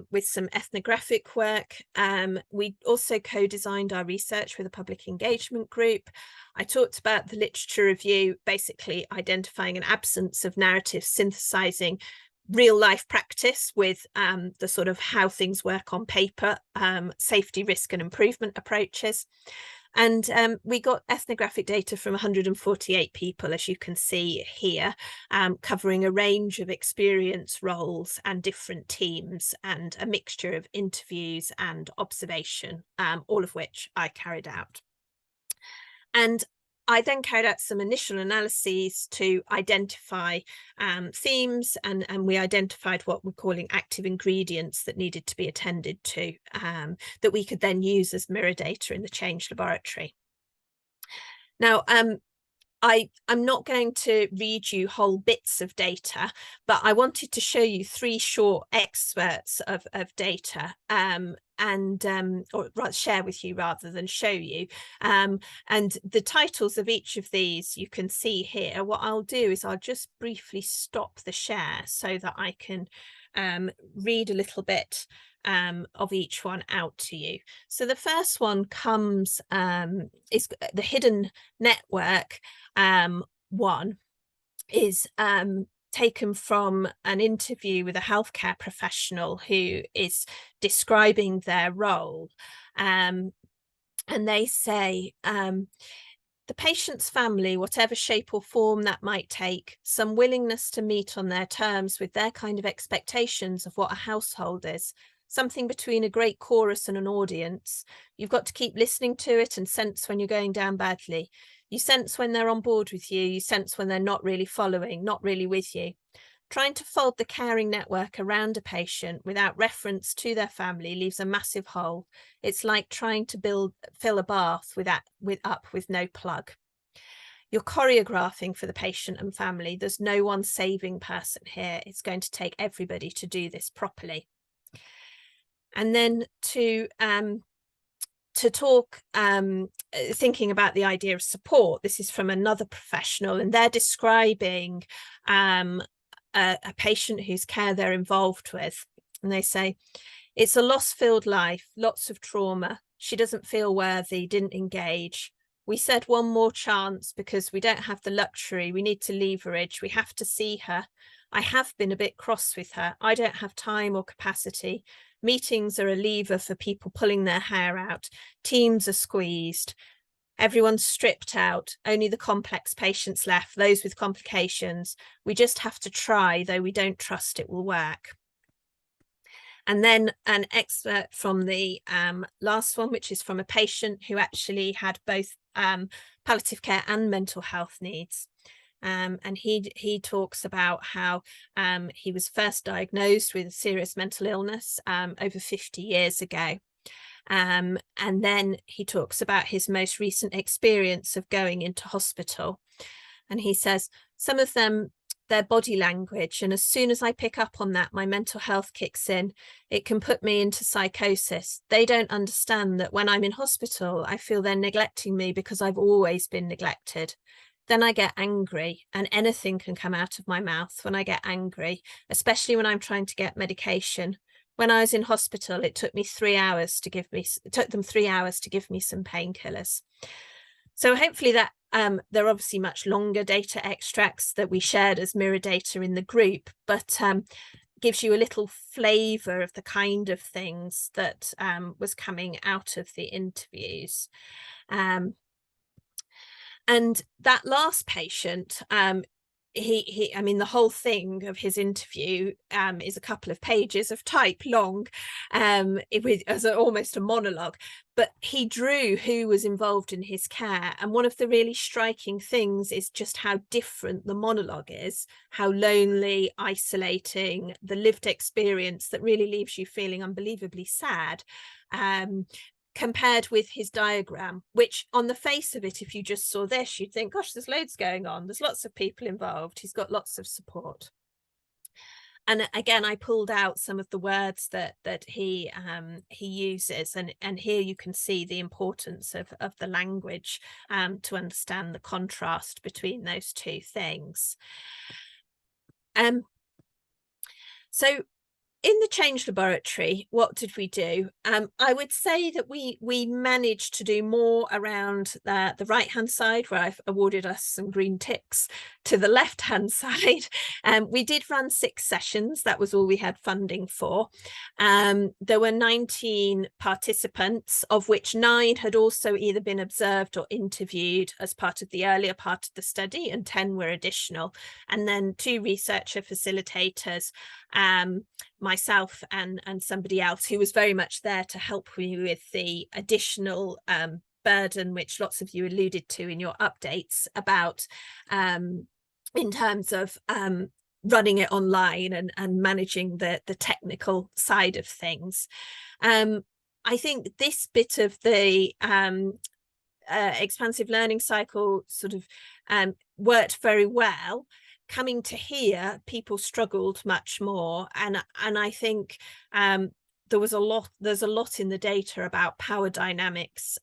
Speaker 9: with some ethnographic work. We also co-designed our research with a public engagement group. I talked about the literature review, basically identifying an absence of narrative synthesizing real life practice with the sort of how things work on paper, safety, risk and improvement approaches. And we got ethnographic data from 148 people, as you can see here, covering a range of experience, roles and different teams, and a mixture of interviews and observation, all of which I carried out. And I then carried out some initial analyses to identify themes, and we identified what we're calling active ingredients that needed to be attended to, that we could then use as mirror data in the Change Laboratory. Now, I'm not going to read you whole bits of data, but I wanted to show you 3 short excerpts of data, or rather share with you rather than show you. And the titles of each of these you can see here. What I'll do is I'll just briefly stop the share so that I can read a little bit of each one out to you. So the first one comes, is the hidden network. One is taken from an interview with a healthcare professional who is describing their role. And they say, the patient's family, whatever shape or form that might take, some willingness to meet on their terms with their kind of expectations of what a household is, something between a great chorus and an audience. You've got to keep listening to it and sense when you're going down badly. You sense when they're on board with you. You sense when they're not really following, not really with you. Trying to fold the caring network around a patient without reference to their family leaves a massive hole. It's like trying to fill a bath with no plug. You're choreographing for the patient and family. There's no one saving person here. It's going to take everybody to do this properly. And then to talk, thinking about the idea of support, this is from another professional, and they're describing a patient whose care they're involved with. And they say, it's a loss-filled life, lots of trauma. She doesn't feel worthy, didn't engage. We said one more chance because we don't have the luxury. We need to leverage. We have to see her. I have been a bit cross with her. I don't have time or capacity. Meetings are a lever for people pulling their hair out. Teams are squeezed. Everyone's stripped out, only the complex patients left, those with complications. We just have to try, though we don't trust it will work. And then an excerpt from the last one, which is from a patient who actually had both palliative care and mental health needs. And he talks about how he was first diagnosed with a serious mental illness over 50 years ago. And then he talks about his most recent experience of going into hospital. And he says, some of them, their body language, and as soon as I pick up on that, my mental health kicks in. It can put me into psychosis. They don't understand that when I'm in hospital, I feel they're neglecting me because I've always been neglected. Then I get angry, and anything can come out of my mouth when I get angry, especially when I'm trying to get medication. When I was in hospital, it took me 3 hours to give me, it took them 3 hours to give me some painkillers. So hopefully that there are obviously much longer data extracts that we shared as mirror data in the group, but gives you a little flavour of the kind of things that was coming out of the interviews. And that last patient, I mean, the whole thing of his interview is a couple of pages of type long, as almost a monologue, but he drew who was involved in his care. And one of the really striking things is just how different the monologue is, how lonely, isolating, the lived experience that really leaves you feeling unbelievably sad. Compared with his diagram, which on the face of it, if you just saw this, you'd think, gosh, there's loads going on. There's lots of people involved. He's got lots of support. And again, I pulled out some of the words that he uses, and here you can see the importance of the language to understand the contrast between those two things. So in the Change Laboratory, what did we do? I would say that we managed to do more around the right-hand side, where I've awarded us some green ticks, to the left-hand side. We did run 6 sessions. That was all we had funding for. There were 19 participants, of which 9 had also either been observed or interviewed as part of the earlier part of the study, and 10 were additional. And then 2 researcher facilitators, myself and somebody else who was very much there to help me with the additional burden, which lots of you alluded to in your updates about in terms of running it online and managing the technical side of things. I think this bit of the expansive learning cycle sort of worked very well. Coming to here, people struggled much more, and I think there's a lot in the data about power dynamics,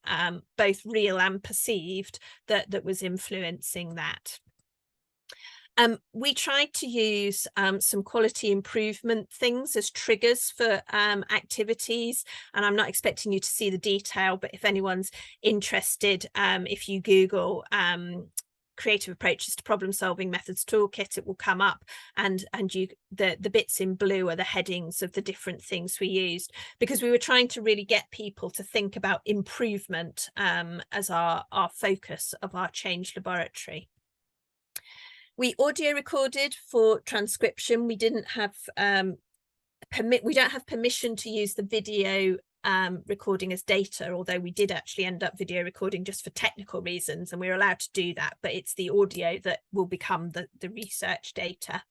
Speaker 9: both real and perceived, that was influencing that. We tried to use some quality improvement things as triggers for activities, and I'm not expecting you to see the detail, but if anyone's interested, if you Google creative approaches to problem solving methods toolkit, it will come up, and the bits in blue are the headings of the different things we used, because we were trying to really get people to think about improvement as our focus of our Change Laboratory. We audio recorded for transcription. We didn't have we don't have permission to use the video recording as data, although we did actually end up video recording just for technical reasons, and we're allowed to do that, but it's the audio that will become the research data.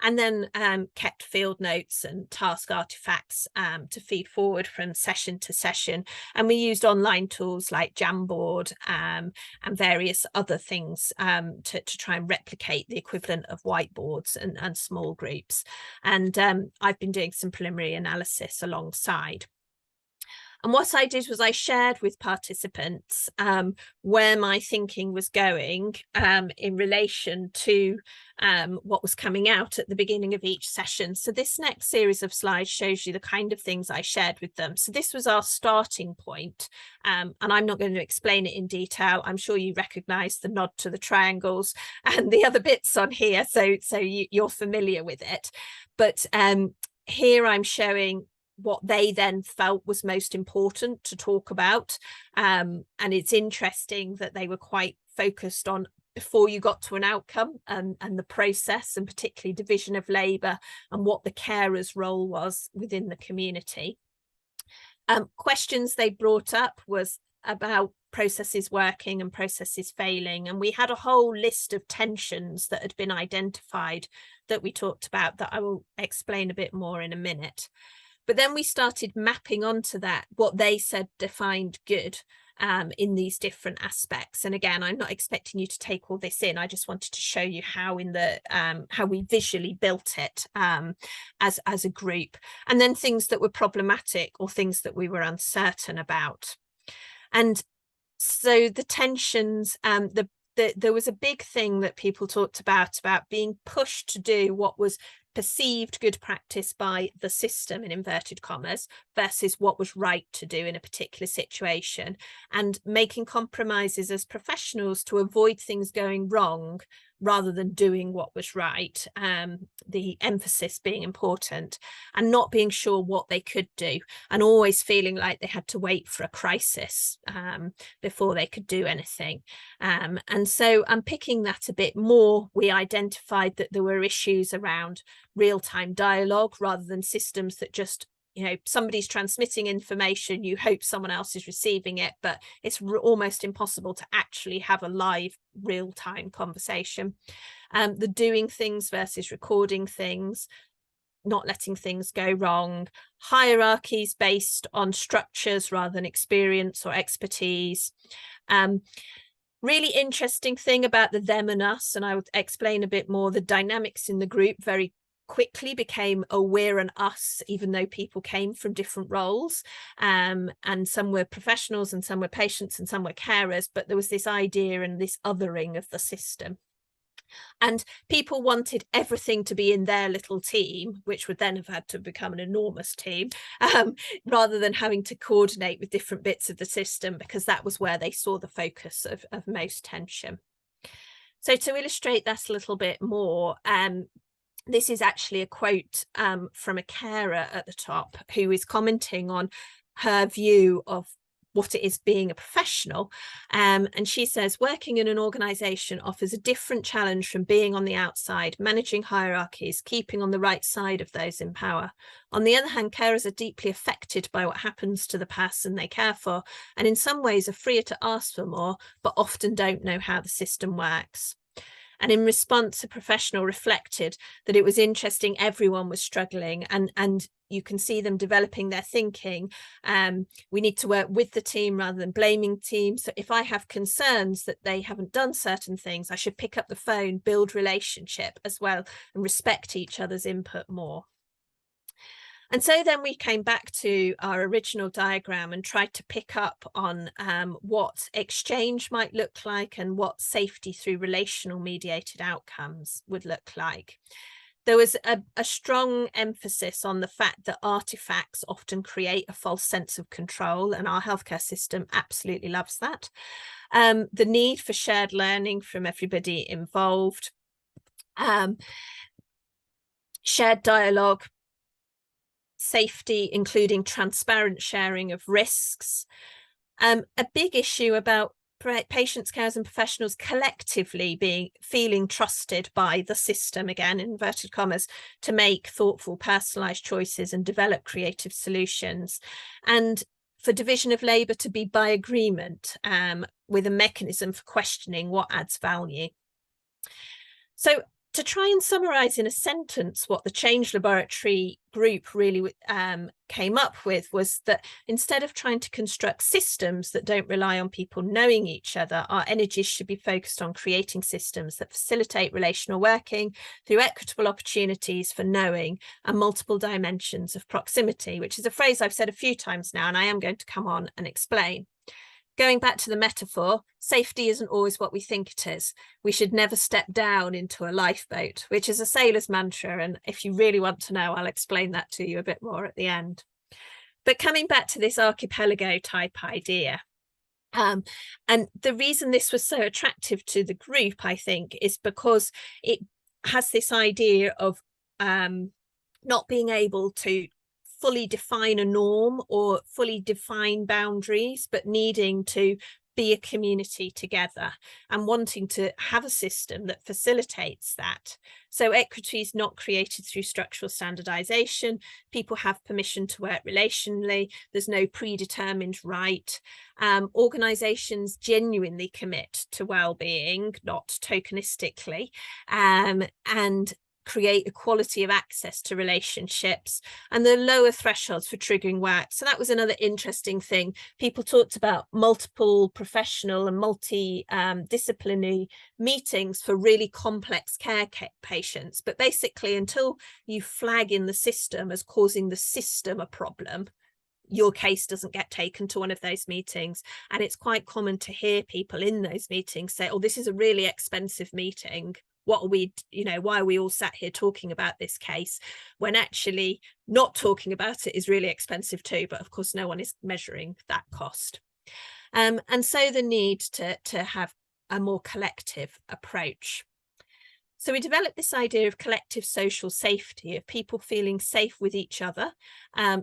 Speaker 9: And then kept field notes and task artifacts to feed forward from session to session. And we used online tools like Jamboard and various other things to try and replicate the equivalent of whiteboards and small groups. And I've been doing some preliminary analysis alongside. And what I did was I shared with participants where my thinking was going in relation to what was coming out at the beginning of each session. So this next series of slides shows you the kind of things I shared with them. So this was our starting point, and I'm not going to explain it in detail. I'm sure you recognise the nod to the triangles and the other bits on here, so you're familiar with it. But here I'm showing what they then felt was most important to talk about. And it's interesting that they were quite focused on before you got to an outcome and the process, and particularly division of labour and what the carer's role was within the community. Questions they brought up was about processes working and processes failing, and we had a whole list of tensions that had been identified that we talked about that I will explain a bit more in a minute. But then we started mapping onto that what they said defined good in these different aspects. And again, I'm not expecting you to take all this in. I just wanted to show you how in the how we visually built it as a group, and then things that were problematic or things that we were uncertain about. And so the tensions, there was a big thing that people talked about being pushed to do what was perceived good practice by the system, in inverted commas, versus what was right to do in a particular situation, and making compromises as professionals to avoid things going wrong rather than doing what was right, the emphasis being important, and not being sure what they could do, and always feeling like they had to wait for a crisis before they could do anything. And so unpicking that a bit more, we identified that there were issues around real-time dialogue rather than systems that just, you know, somebody's transmitting information, you hope someone else is receiving it, but it's almost impossible to actually have a live real-time conversation. The doing things versus recording things, not letting things go wrong, hierarchies based on structures rather than experience or expertise. Really interesting thing about the them and us, and I would explain a bit more, the dynamics in the group very quickly became a we're and us, even though people came from different roles, and some were professionals and some were patients and some were carers, but there was this idea and this othering of the system. And people wanted everything to be in their little team, which would then have had to become an enormous team, rather than having to coordinate with different bits of the system, because that was where they saw the focus of most tension. So to illustrate that a little bit more, this is actually a quote from a carer at the top who is commenting on her view of what it is being a professional. And she says, working in an organisation offers a different challenge from being on the outside, managing hierarchies, keeping on the right side of those in power. On the other hand, carers are deeply affected by what happens to the person they care for, and in some ways are freer to ask for more, but often don't know how the system works. And in response, a professional reflected that it was interesting everyone was struggling, and you can see them developing their thinking. We need to work with the team rather than blaming teams. So if I have concerns that they haven't done certain things, I should pick up the phone, build relationship as well, and respect each other's input more. And so then we came back to our original diagram and tried to pick up on what exchange might look like and what safety through relational mediated outcomes would look like. There was a strong emphasis on the fact that artifacts often create a false sense of control, and our healthcare system absolutely loves that. The need for shared learning from everybody involved, shared dialogue, safety, including transparent sharing of risks, a big issue about patients, carers and professionals collectively feeling trusted by the system, again in inverted commas, to make thoughtful, personalised choices and develop creative solutions, and for division of labour to be by agreement, with a mechanism for questioning what adds value. So to try and summarise in a sentence what the Change Laboratory group really came up with was that instead of trying to construct systems that don't rely on people knowing each other, our energies should be focused on creating systems that facilitate relational working through equitable opportunities for knowing and multiple dimensions of proximity, which is a phrase I've said a few times now, and I am going to come on and explain. Going back to the metaphor, safety isn't always what we think it is. We should never step down into a lifeboat, which is a sailor's mantra. And if you really want to know, I'll explain that to you a bit more at the end. But coming back to this archipelago type idea, and the reason this was so attractive to the group, I think, is because it has this idea of not being able to fully define a norm or fully define boundaries, but needing to be a community together and wanting to have a system that facilitates that. So equity is not created through structural standardization. People have permission to work relationally. There's no predetermined right. Organizations genuinely commit to well-being, not tokenistically, and create equality of access to relationships, and the lower thresholds for triggering work. So that was another interesting thing. People talked about multiple professional and multi-disciplinary meetings for really complex care patients. But basically, until you flag in the system as causing the system a problem, your case doesn't get taken to one of those meetings. And it's quite common to hear people in those meetings say, oh, this is a really expensive meeting. What are we, why are we all sat here talking about this case, when actually not talking about it is really expensive too, but of course no one is measuring that cost. And so the need to have a more collective approach. So we developed this idea of collective social safety, of people feeling safe with each other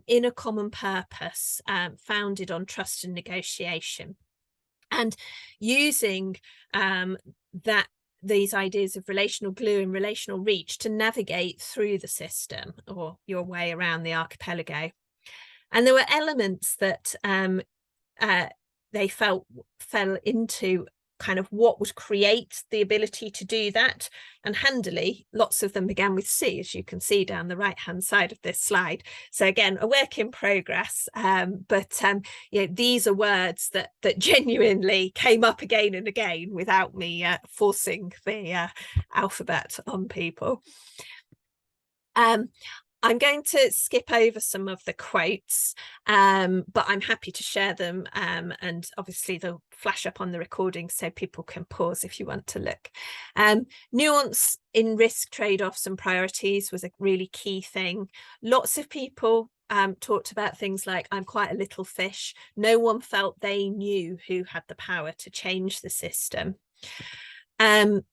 Speaker 9: in a common purpose, founded on trust and negotiation, and using these ideas of relational glue and relational reach to navigate through the system, or your way around the archipelago. And there were elements that they fell into kind of what would create the ability to do that. And handily, lots of them began with C, as you can see down the right hand side of this slide. So again, a work in progress, but these are words that genuinely came up again and again without me forcing the alphabet on people. I'm going to skip over some of the quotes, but I'm happy to share them, and obviously they'll flash up on the recording so people can pause if you want to look. Nuance in risk trade-offs and priorities was a really key thing. Lots of people talked about things like, I'm quite a little fish. No one felt they knew who had the power to change the system. The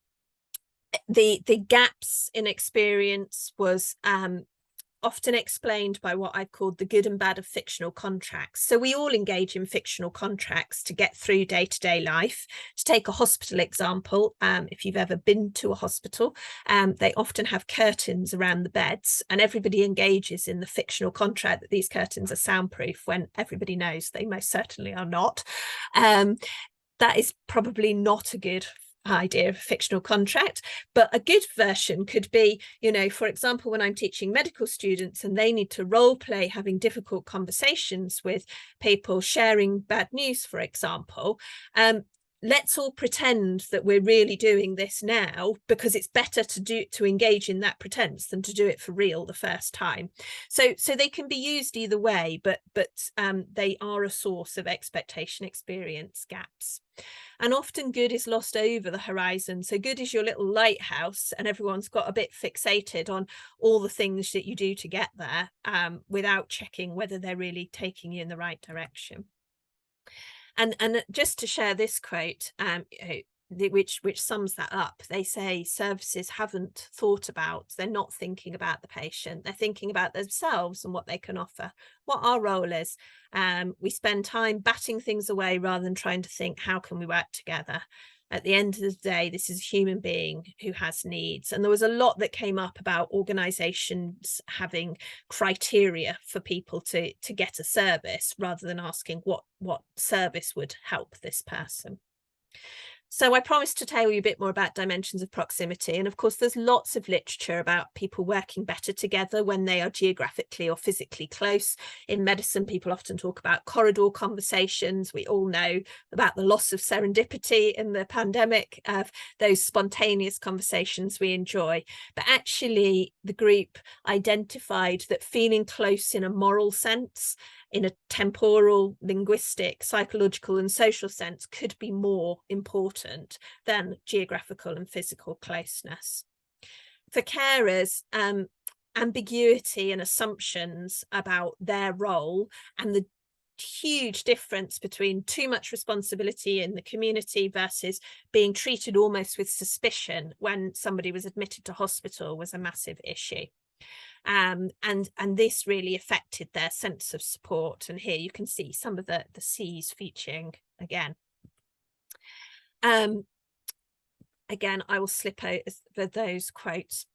Speaker 9: gaps in experience was often explained by what I've called the good and bad of fictional contracts. So we all engage in fictional contracts to get through day-to-day life. To take a hospital example, if you've ever been to a hospital, they often have curtains around the beds, and everybody engages in the fictional contract that these curtains are soundproof, when everybody knows they most certainly are not. That is probably not a good idea of a fictional contract, but a good version could be, for example, when I'm teaching medical students and they need to role play having difficult conversations with people, sharing bad news, for example, let's all pretend that we're really doing this now, because it's better to engage in that pretense than to do it for real the first time. So they can be used either way, but they are a source of expectation experience gaps. And often good is lost over the horizon. So good is your little lighthouse, and everyone's got a bit fixated on all the things that you do to get there, without checking whether they're really taking you in the right direction. And just to share this quote, which sums that up, they say services haven't thought about, they're not thinking about the patient, they're thinking about themselves and what they can offer, what our role is. We spend time batting things away rather than trying to think, how can we work together? At the end of the day, this is a human being who has needs. And there was a lot that came up about organizations having criteria for people to get a service, rather than asking what service would help this person. So I promised to tell you a bit more about dimensions of proximity. And of course, there's lots of literature about people working better together when they are geographically or physically close. In medicine, people often talk about corridor conversations. We all know about the loss of serendipity in the pandemic, of those spontaneous conversations we enjoy. But actually, the group identified that feeling close in a moral sense, in a temporal, linguistic, psychological and social sense, could be more important than geographical and physical closeness. For carers, ambiguity and assumptions about their role, and the huge difference between too much responsibility in the community versus being treated almost with suspicion when somebody was admitted to hospital, was a massive issue. and this really affected their sense of support. And here you can see some of the C's featuring again. Again, I will slip over those quotes.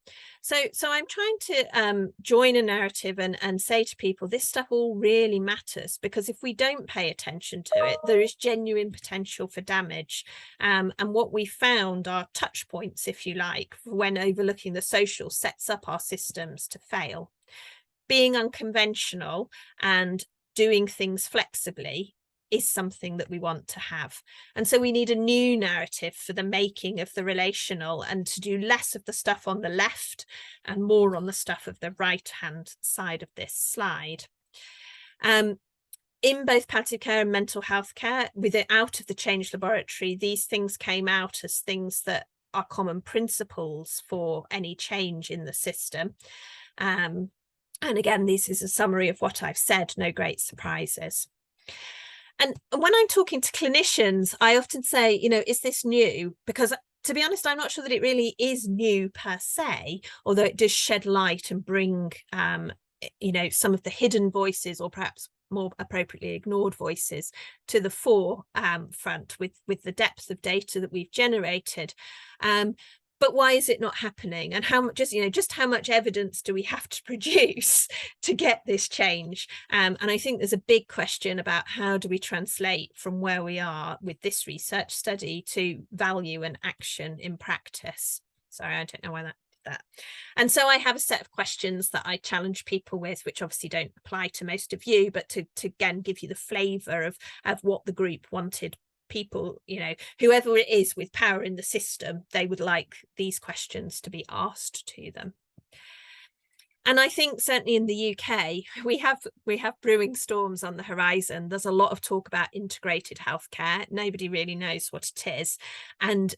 Speaker 9: So I'm trying to join a narrative and say to people, this stuff all really matters, because if we don't pay attention to it, there is genuine potential for damage. And what we found are touch points, if you like, when overlooking the social sets up our systems to fail. Being unconventional and doing things flexibly is something that we want to have. And so we need a new narrative for the making of the relational, and to do less of the stuff on the left and more on the stuff of the right hand side of this slide. In both palliative care and mental health care, out of the Change Laboratory, these things came out as things that are common principles for any change in the system. And again, this is a summary of what I've said, no great surprises. And when I'm talking to clinicians, I often say, you know, is this new? Because to be honest, I'm not sure that it really is new per se, although it does shed light and bring, you know, some of the hidden voices, or perhaps more appropriately ignored voices, to the forefront with the depth of data that we've generated. But why is it not happening? And how much, just how much evidence do we have to produce to get this change? And I think there's a big question about how do we translate from where we are with this research study to value and action in practice. Sorry, I don't know why that did that. And so I have a set of questions that I challenge people with, which obviously don't apply to most of you, but to again give you the flavour of what the group wanted people, you know, whoever it is with power in the system, they would like these questions to be asked to them. And I think certainly in the UK, we have brewing storms on the horizon. There's a lot of talk about integrated healthcare. Nobody really knows what it is. And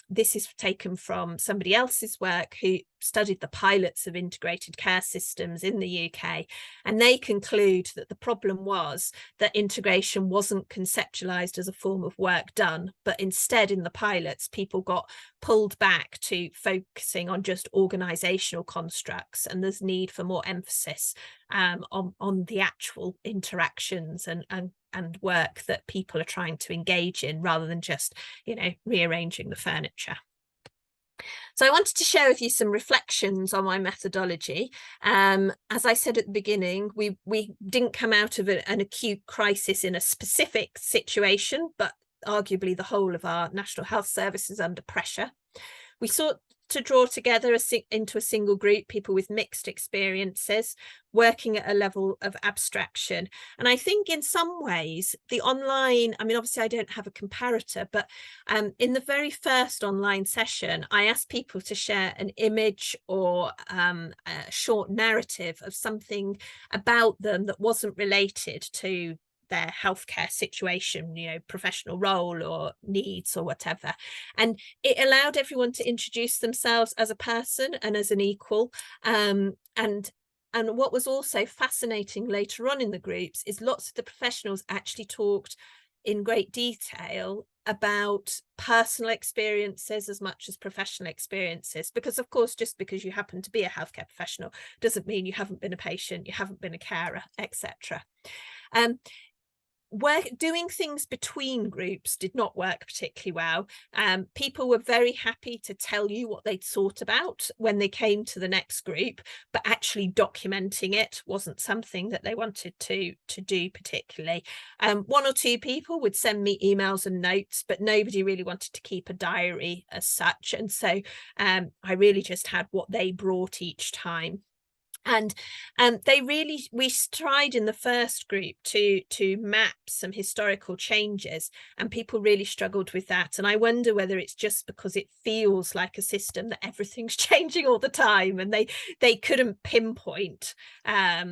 Speaker 9: this is taken from somebody else's work who studied the pilots of integrated care systems in the UK. And they conclude that the problem was that integration wasn't conceptualized as a form of work done, but instead in the pilots, people got pulled back to focusing on just organizational constructs, and there's need for more emphasis on the actual interactions and work that people are trying to engage in, rather than just, you know, rearranging the furniture. So I wanted to share with you some reflections on my methodology. As I said at the beginning, we didn't come out of an acute crisis in a specific situation, but arguably the whole of our National Health Service is under pressure. We sought to draw together into a single group, people with mixed experiences, working at a level of abstraction. And I think in some ways, the online, I mean, obviously I don't have a comparator, but in the very first online session, I asked people to share an image or a short narrative of something about them that wasn't related to their healthcare situation, you know, professional role or needs or whatever. And it allowed everyone to introduce themselves as a person and as an equal. And what was also fascinating later on in the groups is lots of the professionals actually talked in great detail about personal experiences as much as professional experiences, because of course, just because you happen to be a healthcare professional doesn't mean you haven't been a patient, you haven't been a carer, etc. Doing things between groups did not work particularly well. People were very happy to tell you what they'd thought about when they came to the next group, but actually documenting it wasn't something that they wanted to do particularly. One or two people would send me emails and notes, but nobody really wanted to keep a diary as such. And so I really just had what they brought each time. And we tried in the first group to map some historical changes, and people really struggled with that. And I wonder whether it's just because it feels like a system that everything's changing all the time, and they couldn't pinpoint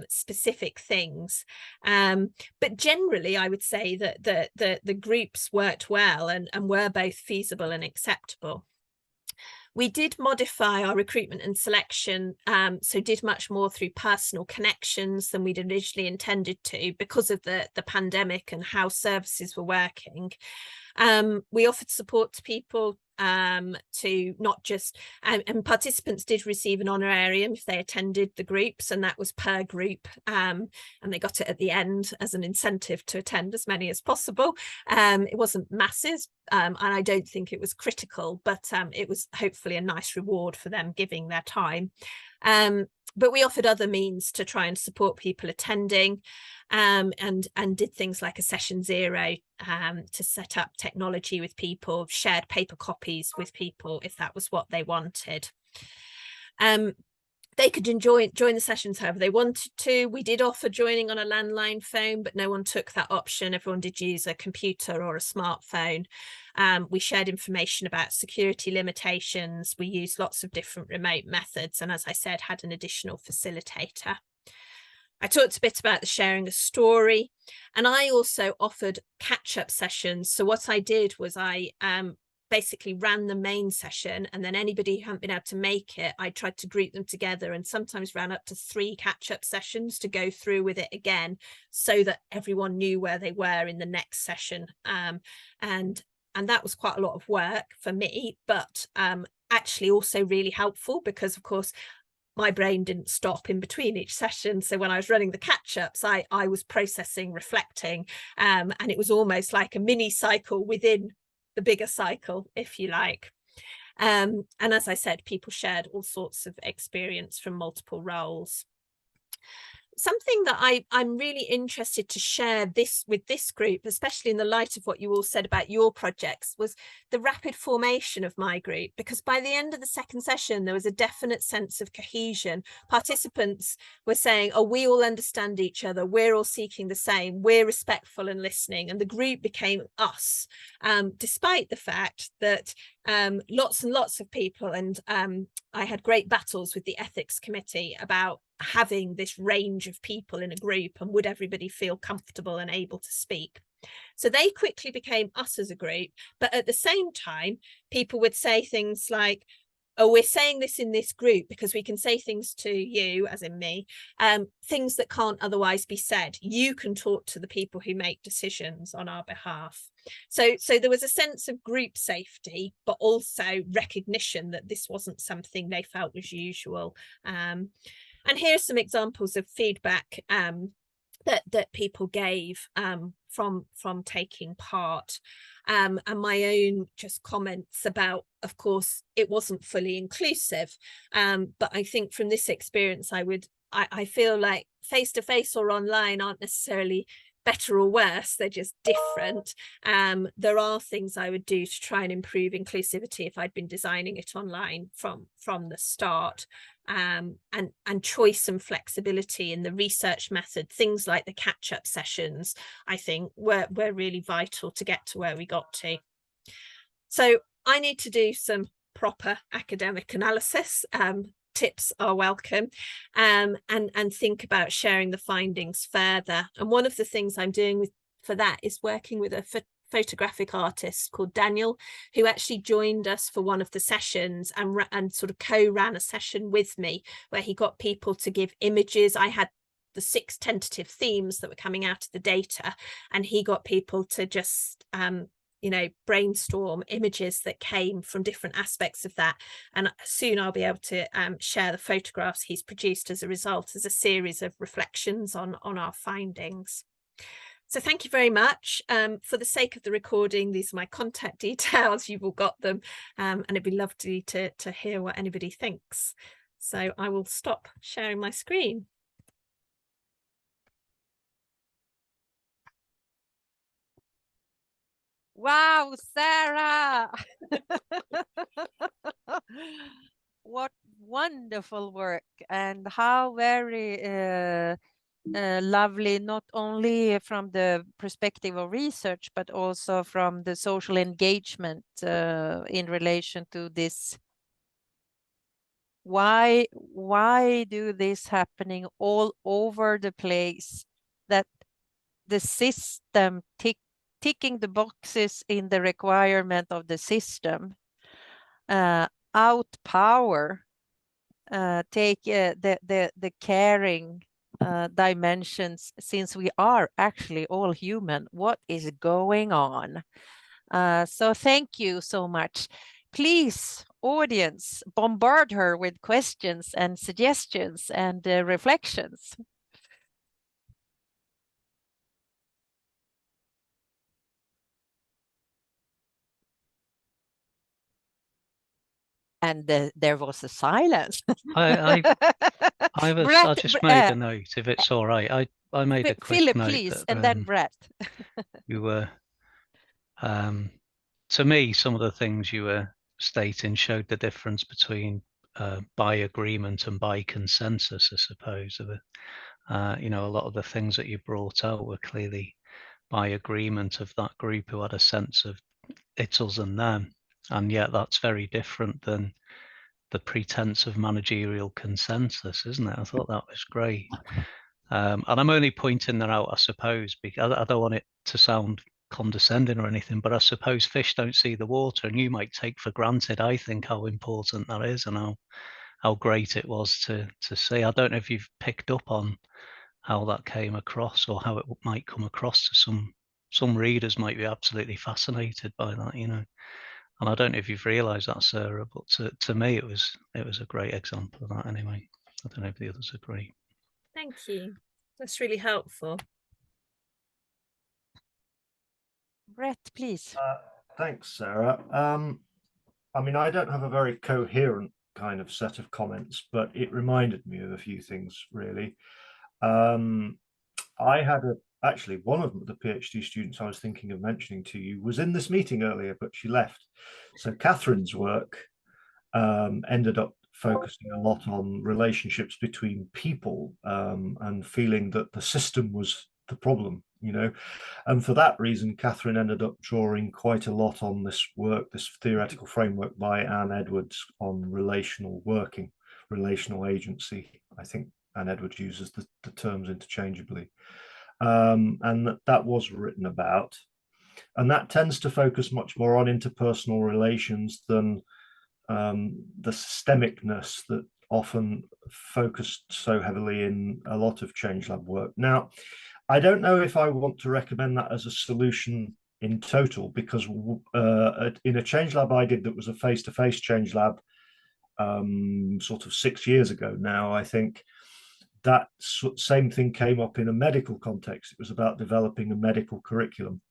Speaker 9: specific things. But generally, I would say that the groups worked well and were both feasible and acceptable. We did modify our recruitment and selection, so did much more through personal connections than we'd originally intended to, because of the pandemic and how services were working. We offered support to people to not just, and participants did receive an honorarium if they attended the groups, and that was per group, and they got it at the end as an incentive to attend as many as possible. It wasn't massive, and I don't think it was critical, but it was hopefully a nice reward for them giving their time. But we offered other means to try and support people attending, and did things like a session zero to set up technology with people, shared paper copies with people if that was what they wanted. They could join the sessions however they wanted to. We did offer joining on a landline phone, but no one took that option. Everyone did use a computer or a smartphone. We shared information about security limitations. We used lots of different remote methods, and as I said, had an additional facilitator. I talked a bit about the sharing a story, and I also offered catch-up sessions. So what I did was I basically ran the main session, and then anybody who hadn't been able to make it, I tried to group them together, and sometimes ran up to 3 catch-up sessions to go through with it again, so that everyone knew where they were in the next session. And that was quite a lot of work for me, but actually also really helpful, because of course my brain didn't stop in between each session. So when I was running the catch-ups, I was processing, reflecting, and it was almost like a mini cycle within the bigger cycle, if you like. And as I said, people shared all sorts of experience from multiple roles. Something that I'm really interested to share with this group, especially in the light of what you all said about your projects, was the rapid formation of my group, because by the end of the second session, there was a definite sense of cohesion. Participants were saying, oh, we all understand each other, we're all seeking the same, we're respectful and listening, and the group became us, despite the fact that lots and lots of people, and I had great battles with the ethics committee about having this range of people in a group, and would everybody feel comfortable and able to speak. So they quickly became us as a group, but at the same time people would say things like, oh, we're saying this in this group because we can say things to you, as in me, things that can't otherwise be said. You can talk to the people who make decisions on our behalf. So there was a sense of group safety, but also recognition that this wasn't something they felt was usual. And here's some examples of feedback that people gave from taking part, and my own just comments about, of course, it wasn't fully inclusive, but I think from this experience, I feel like face-to-face or online aren't necessarily better or worse, they're just different. There are things I would do to try and improve inclusivity if I'd been designing it online from the start. And choice and flexibility in the research method, things like the catch-up sessions, I think were really vital to get to where we got to. So I need to do some proper academic analysis. Tips are welcome, and think about sharing the findings further. And one of the things I'm doing for that is working with a photographic artist called Daniel, who actually joined us for one of the sessions and sort of co-ran a session with me, where he got people to give images. I had the 6 tentative themes that were coming out of the data, and he got people to just brainstorm images that came from different aspects of that. And soon I'll be able to share the photographs he's produced as a result, as a series of reflections on our findings. So thank you very much. For the sake of the recording, these are my contact details. You've all got them, and it'd be lovely to hear what anybody thinks. So I will stop sharing my screen.
Speaker 1: Wow, Sarah! What wonderful work, and how very lovely, not only from the perspective of research, but also from the social engagement in relation to this. Why do this happening all over the place, that the system ticking the boxes in the requirement of the system outpower take the caring dimensions, since we are actually all human. What is going on? So thank you so much. Please, audience, bombard her with questions and suggestions and reflections. And there was a silence.
Speaker 3: I
Speaker 1: Brett,
Speaker 3: just made a note, if it's all right. I made a quick
Speaker 1: Philip,
Speaker 3: note
Speaker 1: please,
Speaker 3: that,
Speaker 1: and then Brett.
Speaker 3: you were, to me, some of the things you were stating showed the difference between by agreement and by consensus, I suppose. You know, a lot of the things that you brought out were clearly by agreement of that group who had a sense of it's us and them. And yet that's very different than the pretense of managerial consensus, isn't it? I thought that was great. And I'm only pointing that out, I suppose, because I don't want it to sound condescending or anything, but I suppose fish don't see the water, and you might take for granted, I think, how important that is and how great it was to see. I don't know if you've picked up on how that came across or how it might come across to some readers might be absolutely fascinated by that, you know. And I don't know if you've realised that, Sarah, but to me it was a great example of that anyway. I don't know if the others agree.
Speaker 9: Thank you. That's really helpful.
Speaker 1: Brett, please.
Speaker 2: Thanks, Sarah. I mean, I don't have a very coherent kind of set of comments, but it reminded me of a few things, really. I had actually one of the PhD students I was thinking of mentioning to you was in this meeting earlier, but she left. So Catherine's work ended up focusing a lot on relationships between people and feeling that the system was the problem, you know. And for that reason, Catherine ended up drawing quite a lot on this work, this theoretical framework by Anne Edwards on relational working, relational agency. I think Anne Edwards uses the terms interchangeably. And that was written about. And that tends to focus much more on interpersonal relations than the systemicness that often focused so heavily in a lot of changelab work. Now, I don't know if I want to recommend that as a solution in total, because in a changelab I did that was a face-to-face changelab sort of 6 years ago now, I think, that same thing came up in a medical context. It was about developing a medical curriculum.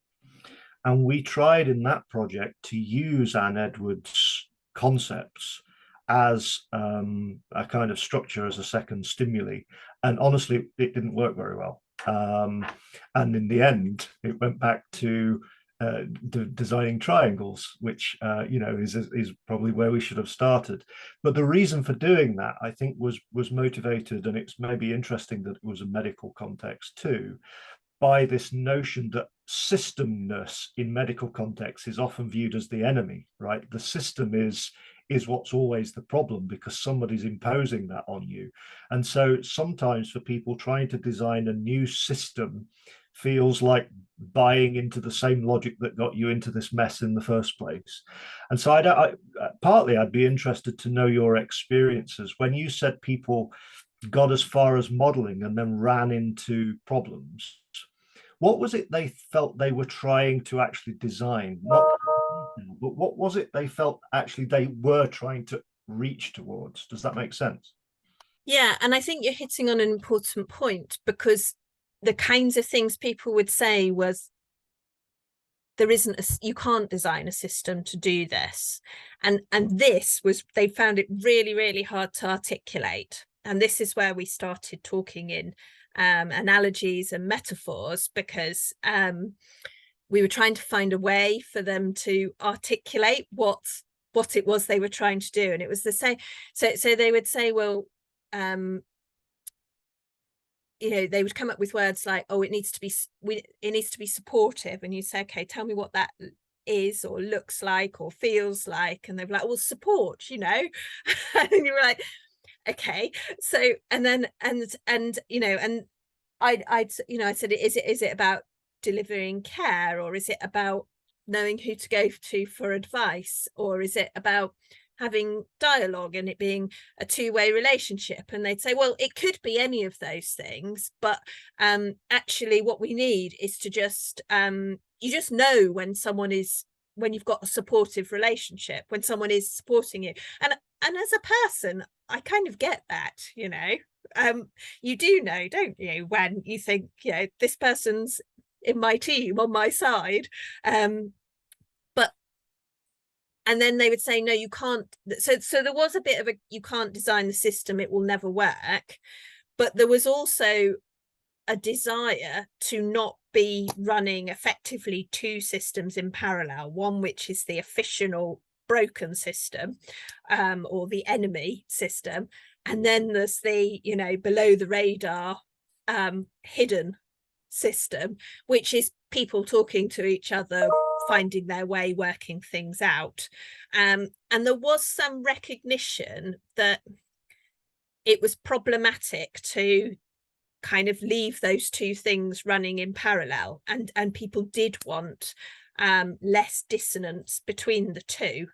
Speaker 2: And we tried in that project to use Anne Edwards' concepts as a kind of structure, as a second stimuli. And honestly, it didn't work very well. And in the end, it went back to designing triangles, which you know is probably where we should have started. But the reason for doing that, I think, was motivated, and it's maybe interesting that it was a medical context too, by this notion that systemness in medical contexts is often viewed as the enemy, right? The system is what's always the problem because somebody's imposing that on you. And so sometimes for people trying to design a new system feels like buying into the same logic that got you into this mess in the first place. And so partly I'd be interested to know your experiences when you said people got as far as modeling and then ran into problems. What was it they felt they were trying to actually design? Not, but what was it they felt actually they were trying to reach towards? Does that make sense?
Speaker 9: Yeah, and I think you're hitting on an important point, because the kinds of things people would say was, you can't design a system to do this. And this was, they found it really, really hard to articulate. And this is where we started talking in analogies and metaphors, because we were trying to find a way for them to articulate what it was they were trying to do. And it was the same. So they would say, well, you know, they would come up with words like, oh, it needs to be supportive. And you say, okay, tell me what that is or looks like or feels like. And they'd be like, well, support, you know. And you were like, okay. So, and then, and you know, and I'd you know, I said, is it about delivering care, or is it about knowing who to go to for advice, or is it about having dialogue and it being a two-way relationship? And they'd say, well, it could be any of those things, but actually what we need is to just you just know when someone is when you've got a supportive relationship, when someone is supporting you. And as a person, I kind of get that, you know. You do know, don't you, when you think, you know, this person's in my team, on my side. But and then they would say, no, you can't. So there was a bit of a, you can't design the system, it will never work. But there was also a desire to not be running effectively two systems in parallel, one which is the official broken system, or the enemy system, and then there's the, you know, below the radar, hidden system, which is people talking to each other, finding their way, working things out. And there was some recognition that it was problematic to kind of leave those two things running in parallel, and people did want less dissonance between the two,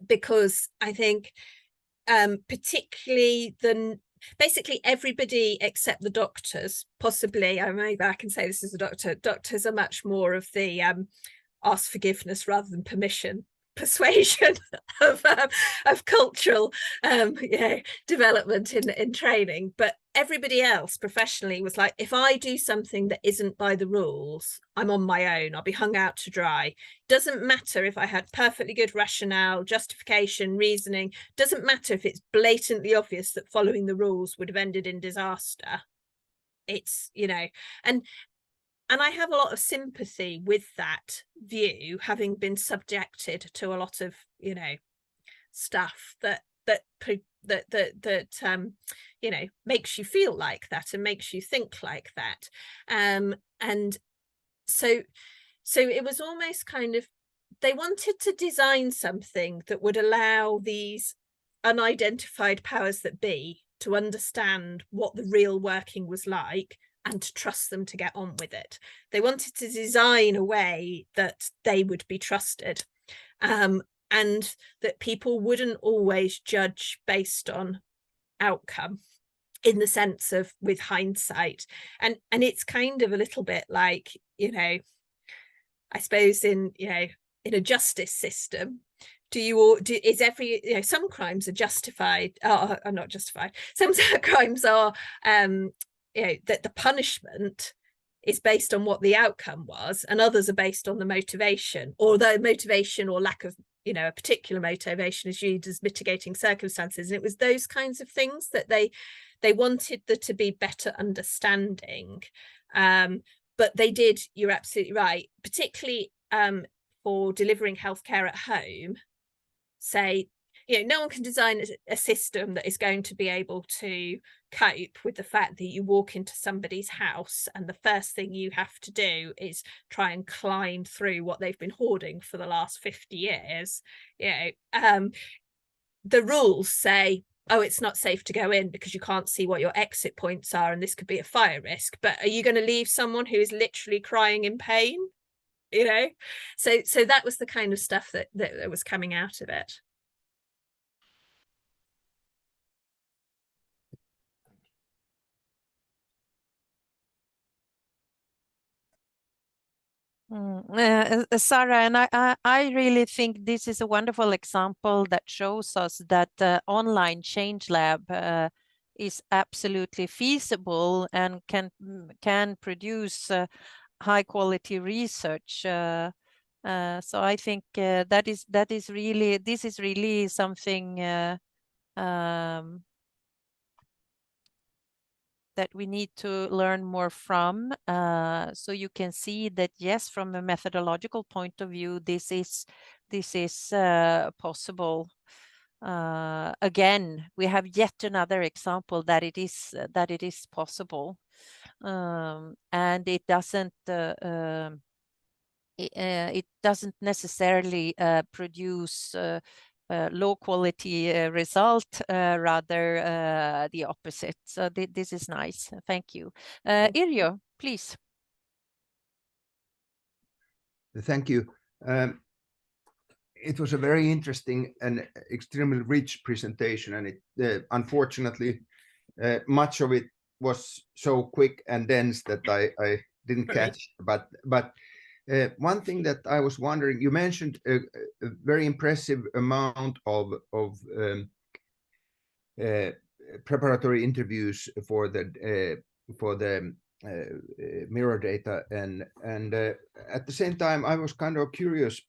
Speaker 9: because I think particularly basically everybody except the doctors, possibly, maybe I can say this as a doctor, doctors are much more of the ask forgiveness rather than permission persuasion of cultural development in training. But everybody else professionally was like, if I do something that isn't by the rules, I'm on my own, I'll be hung out to dry. Doesn't matter if I had perfectly good rationale, justification, reasoning, doesn't matter if it's blatantly obvious that following the rules would have ended in disaster. It's, you know, and I have a lot of sympathy with that view, having been subjected to a lot of, you know, stuff that you know, makes you feel like that and makes you think like that. And so it was almost kind of, they wanted to design something that would allow these unidentified powers that be to understand what the real working was like and to trust them to get on with it. They wanted to design a way that they would be trusted, and that people wouldn't always judge based on outcome, in the sense of with hindsight. And it's kind of a little bit like, you know, I suppose in, you know, in a justice system, is every, you know, some crimes are justified, are not justified. Some crimes are you know, that the punishment is based on what the outcome was, and others are based on the motivation, or the motivation or lack of, you know, a particular motivation is used as mitigating circumstances. And it was those kinds of things that they wanted there to be better understanding. But they did, you're absolutely right, particularly for delivering healthcare at home, say, you know, no one can design a system that is going to be able to cope with the fact that you walk into somebody's house and the first thing you have to do is try and climb through what they've been hoarding for the last 50 years. You know, the rules say, oh, it's not safe to go in because you can't see what your exit points are and this could be a fire risk. But are you going to leave someone who is literally crying in pain? You know, so that was the kind of stuff that was coming out of it.
Speaker 1: Sarah, and I really think this is a wonderful example that shows us that online Change Lab is absolutely feasible and can produce high quality research. So I think this is really something that we need to learn more from. So you can see that, yes, from a methodological point of view, this is possible. Again, we have yet another example that it is possible, and it doesn't necessarily produce low quality result, rather the opposite. So this is nice. Thank you. Irjo, please.
Speaker 8: Thank you. It was a very interesting and extremely rich presentation, and it unfortunately much of it was so quick and dense that I didn't catch. But One thing that I was wondering, you mentioned a very impressive amount of preparatory interviews for the mirror data, and at the same time I was kind of curious,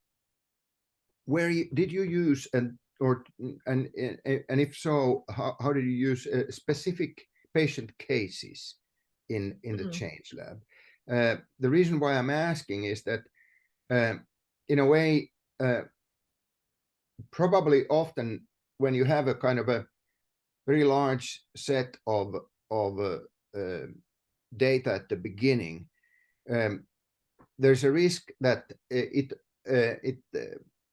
Speaker 8: where did you use and if so, how did you use specific patient cases in the Change Lab? The reason why I'm asking is that in a way, probably often when you have a kind of a very large set of data at the beginning, there's a risk that it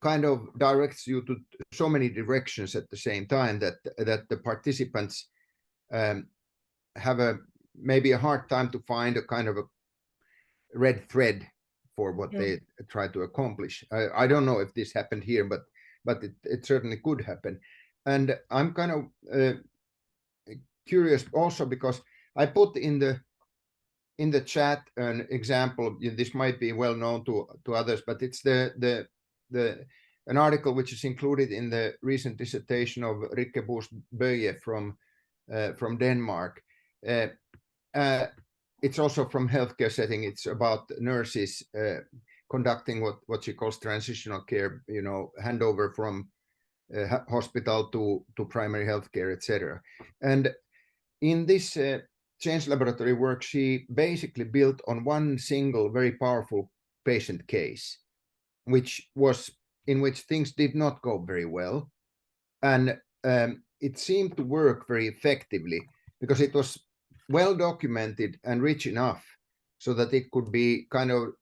Speaker 8: kind of directs you to so many directions at the same time that the participants have maybe a hard time to find a kind of a red thread for what they try to accomplish. I don't know if this happened here, but it certainly could happen. And I'm kind of curious also because I put in the chat an example. This might be well known to others, but it's an article which is included in the recent dissertation of Rikke Boest-Bøye from Denmark. It's also from healthcare setting. It's about nurses conducting what she calls transitional care, handover from hospital to primary healthcare, etc. And in this Change Laboratory work, she basically built on one single very powerful patient case, in which things did not go very well. And it seemed to work very effectively because it was well documented and rich enough so that it could be kind of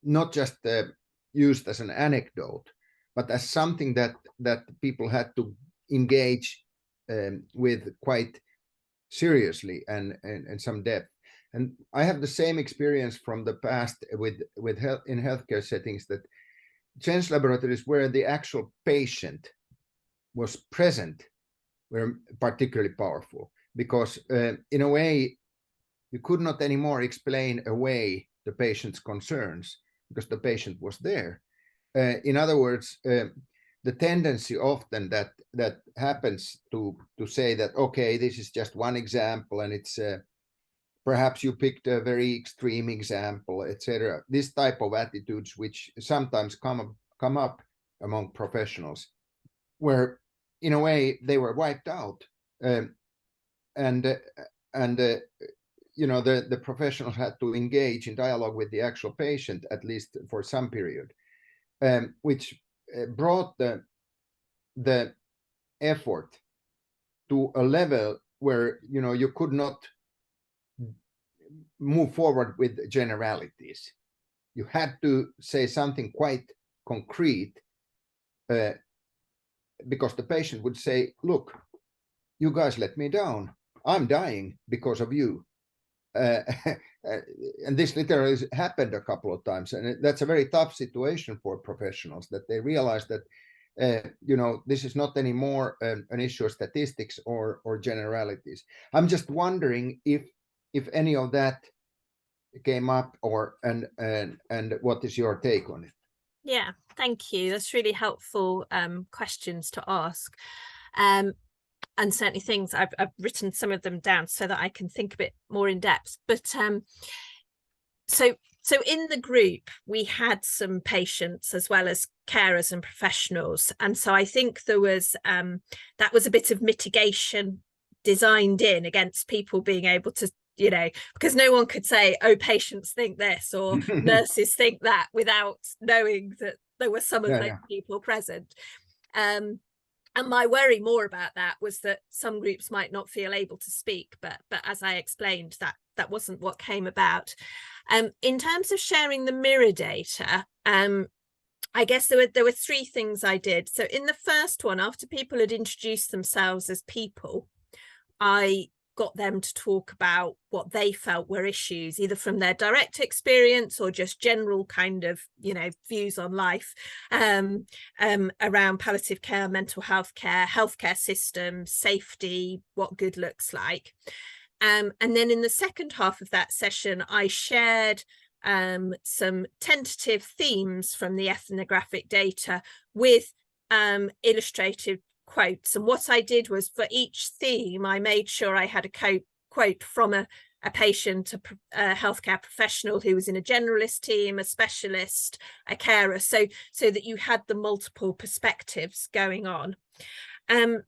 Speaker 8: not just used as an anecdote, but as something that people had to engage with quite seriously and some depth. And I have the same experience from the past with health in healthcare settings, that Change Laboratories where the actual patient was present were particularly powerful, because in a way you could not anymore explain away the patient's concerns because the patient was there. In other words, the tendency often that happens to say that, okay, this is just one example and it's perhaps you picked a very extreme example, etc. This type of attitudes which sometimes come up among professionals, where in a way they were wiped out, and the professionals had to engage in dialogue with the actual patient, at least for some period, which brought the effort to a level where you could not move forward with generalities. You had to say something quite concrete, because the patient would say, look, you guys let me down. I'm dying because of you. And this literally happened a couple of times. And that's a very tough situation for professionals, that they realize that this is not anymore an issue of statistics or generalities. I'm just wondering if any of that came up, and what is your take on it?
Speaker 9: Yeah, thank you. That's really helpful questions to ask. And certainly things I've written some of them down so that I can think a bit more in depth. But so in the group we had some patients as well as carers and professionals, and so I think there was that was a bit of mitigation designed in against people being able to, because no one could say, oh, patients think this or nurses think that without knowing that there were some of those people present. And my worry more about that was that some groups might not feel able to speak, but as I explained, that wasn't what came about. In terms of sharing the mirror data, I guess there were three things I did. So in the first one, after people had introduced themselves as people, I got them to talk about what they felt were issues, either from their direct experience or just general kind of, views on life around palliative care, mental health care, healthcare systems, safety, what good looks like. And then in the second half of that session, I shared some tentative themes from the ethnographic data with illustrated quotes. And what I did was, for each theme, I made sure I had a quote from a patient, a healthcare professional who was in a generalist team, a specialist, a carer, so that you had the multiple perspectives going on. And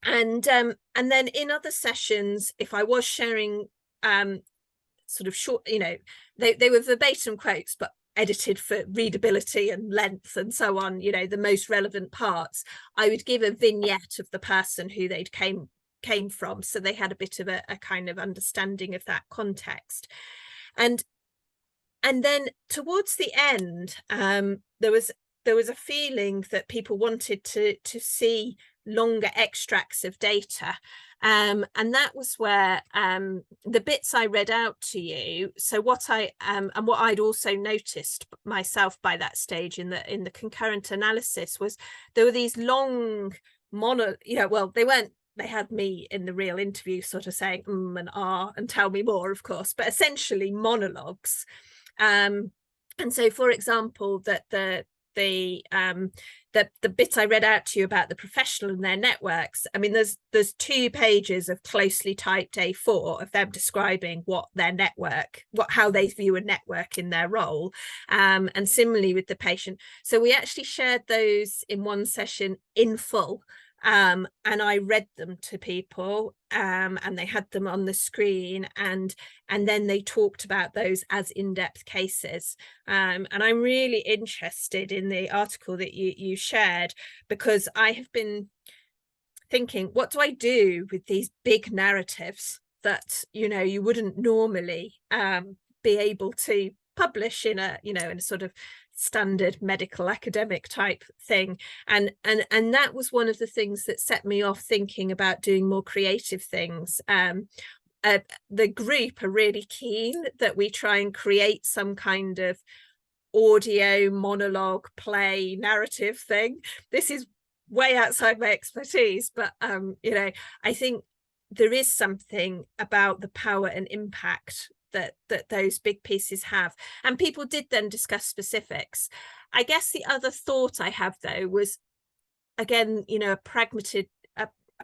Speaker 9: then in other sessions, if I was sharing sort of short, they were verbatim quotes, but edited for readability and length and so on, the most relevant parts, I would give a vignette of the person who they'd came from, so they had a bit of a kind of understanding of that context. And then towards the end, there was a feeling that people wanted to see longer extracts of data, and that was where the bits I read out to you. So what and what I'd also noticed myself by that stage in the concurrent analysis was there were these long they had me in the real interview sort of saying and and tell me more, of course, but essentially monologues. And so, for example, that the bit I read out to you about the professional and their networks, I mean, there's 2 pages of closely typed A4 of them describing what their network, how they view a network in their role, and similarly with the patient. So we actually shared those in one session in full. And I read them to people, and they had them on the screen, and then they talked about those as in-depth cases. And I'm really interested in the article that you shared, because I have been thinking, what do I do with these big narratives that you wouldn't normally be able to publish in a in a sort of standard medical academic type thing, and that was one of the things that set me off thinking about doing more creative things. The group are really keen that we try and create some kind of audio monologue play narrative thing. This is way outside my expertise, but I think there is something about the power and impact that those big pieces have, and people did then discuss specifics. I guess the other thought I have, though, was again a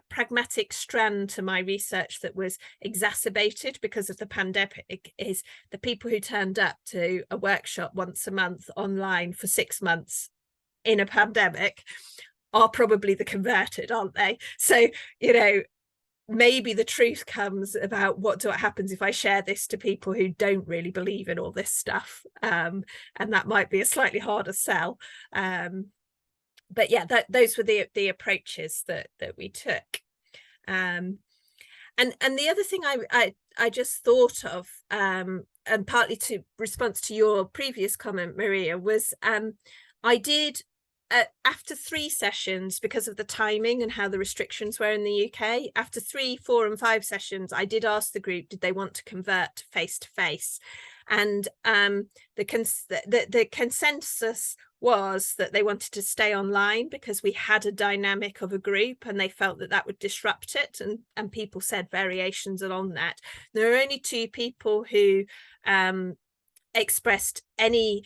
Speaker 9: pragmatic strand to my research that was exacerbated because of the pandemic, is the people who turned up to a workshop once a month online for 6 months in a pandemic are probably the converted, aren't they? So maybe the truth comes about what happens if I share this to people who don't really believe in all this stuff, and that might be a slightly harder sell. But yeah, those were the approaches that we took. And the other thing I just thought of, and partly to response to your previous comment, Maria, was I did after 3 sessions, because of the timing and how the restrictions were in the UK, after 3, 4 and 5 sessions, I did ask the group, did they want to convert to face-to-face? And the consensus was that they wanted to stay online because we had a dynamic of a group and they felt that would disrupt it, and people said variations along that. There were only 2 people who expressed any,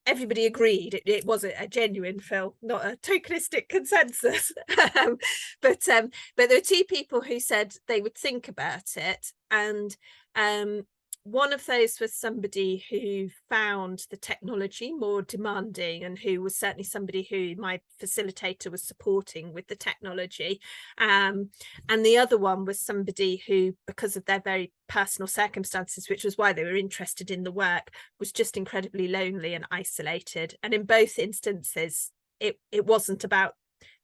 Speaker 9: everybody agreed it was a genuine, Phil, not a tokenistic consensus. But there were 2 people who said they would think about it, and one of those was somebody who found the technology more demanding, and who was certainly somebody who my facilitator was supporting with the technology. And the other one was somebody who, because of their very personal circumstances, which was why they were interested in the work, was just incredibly lonely and isolated. And in both instances, it wasn't about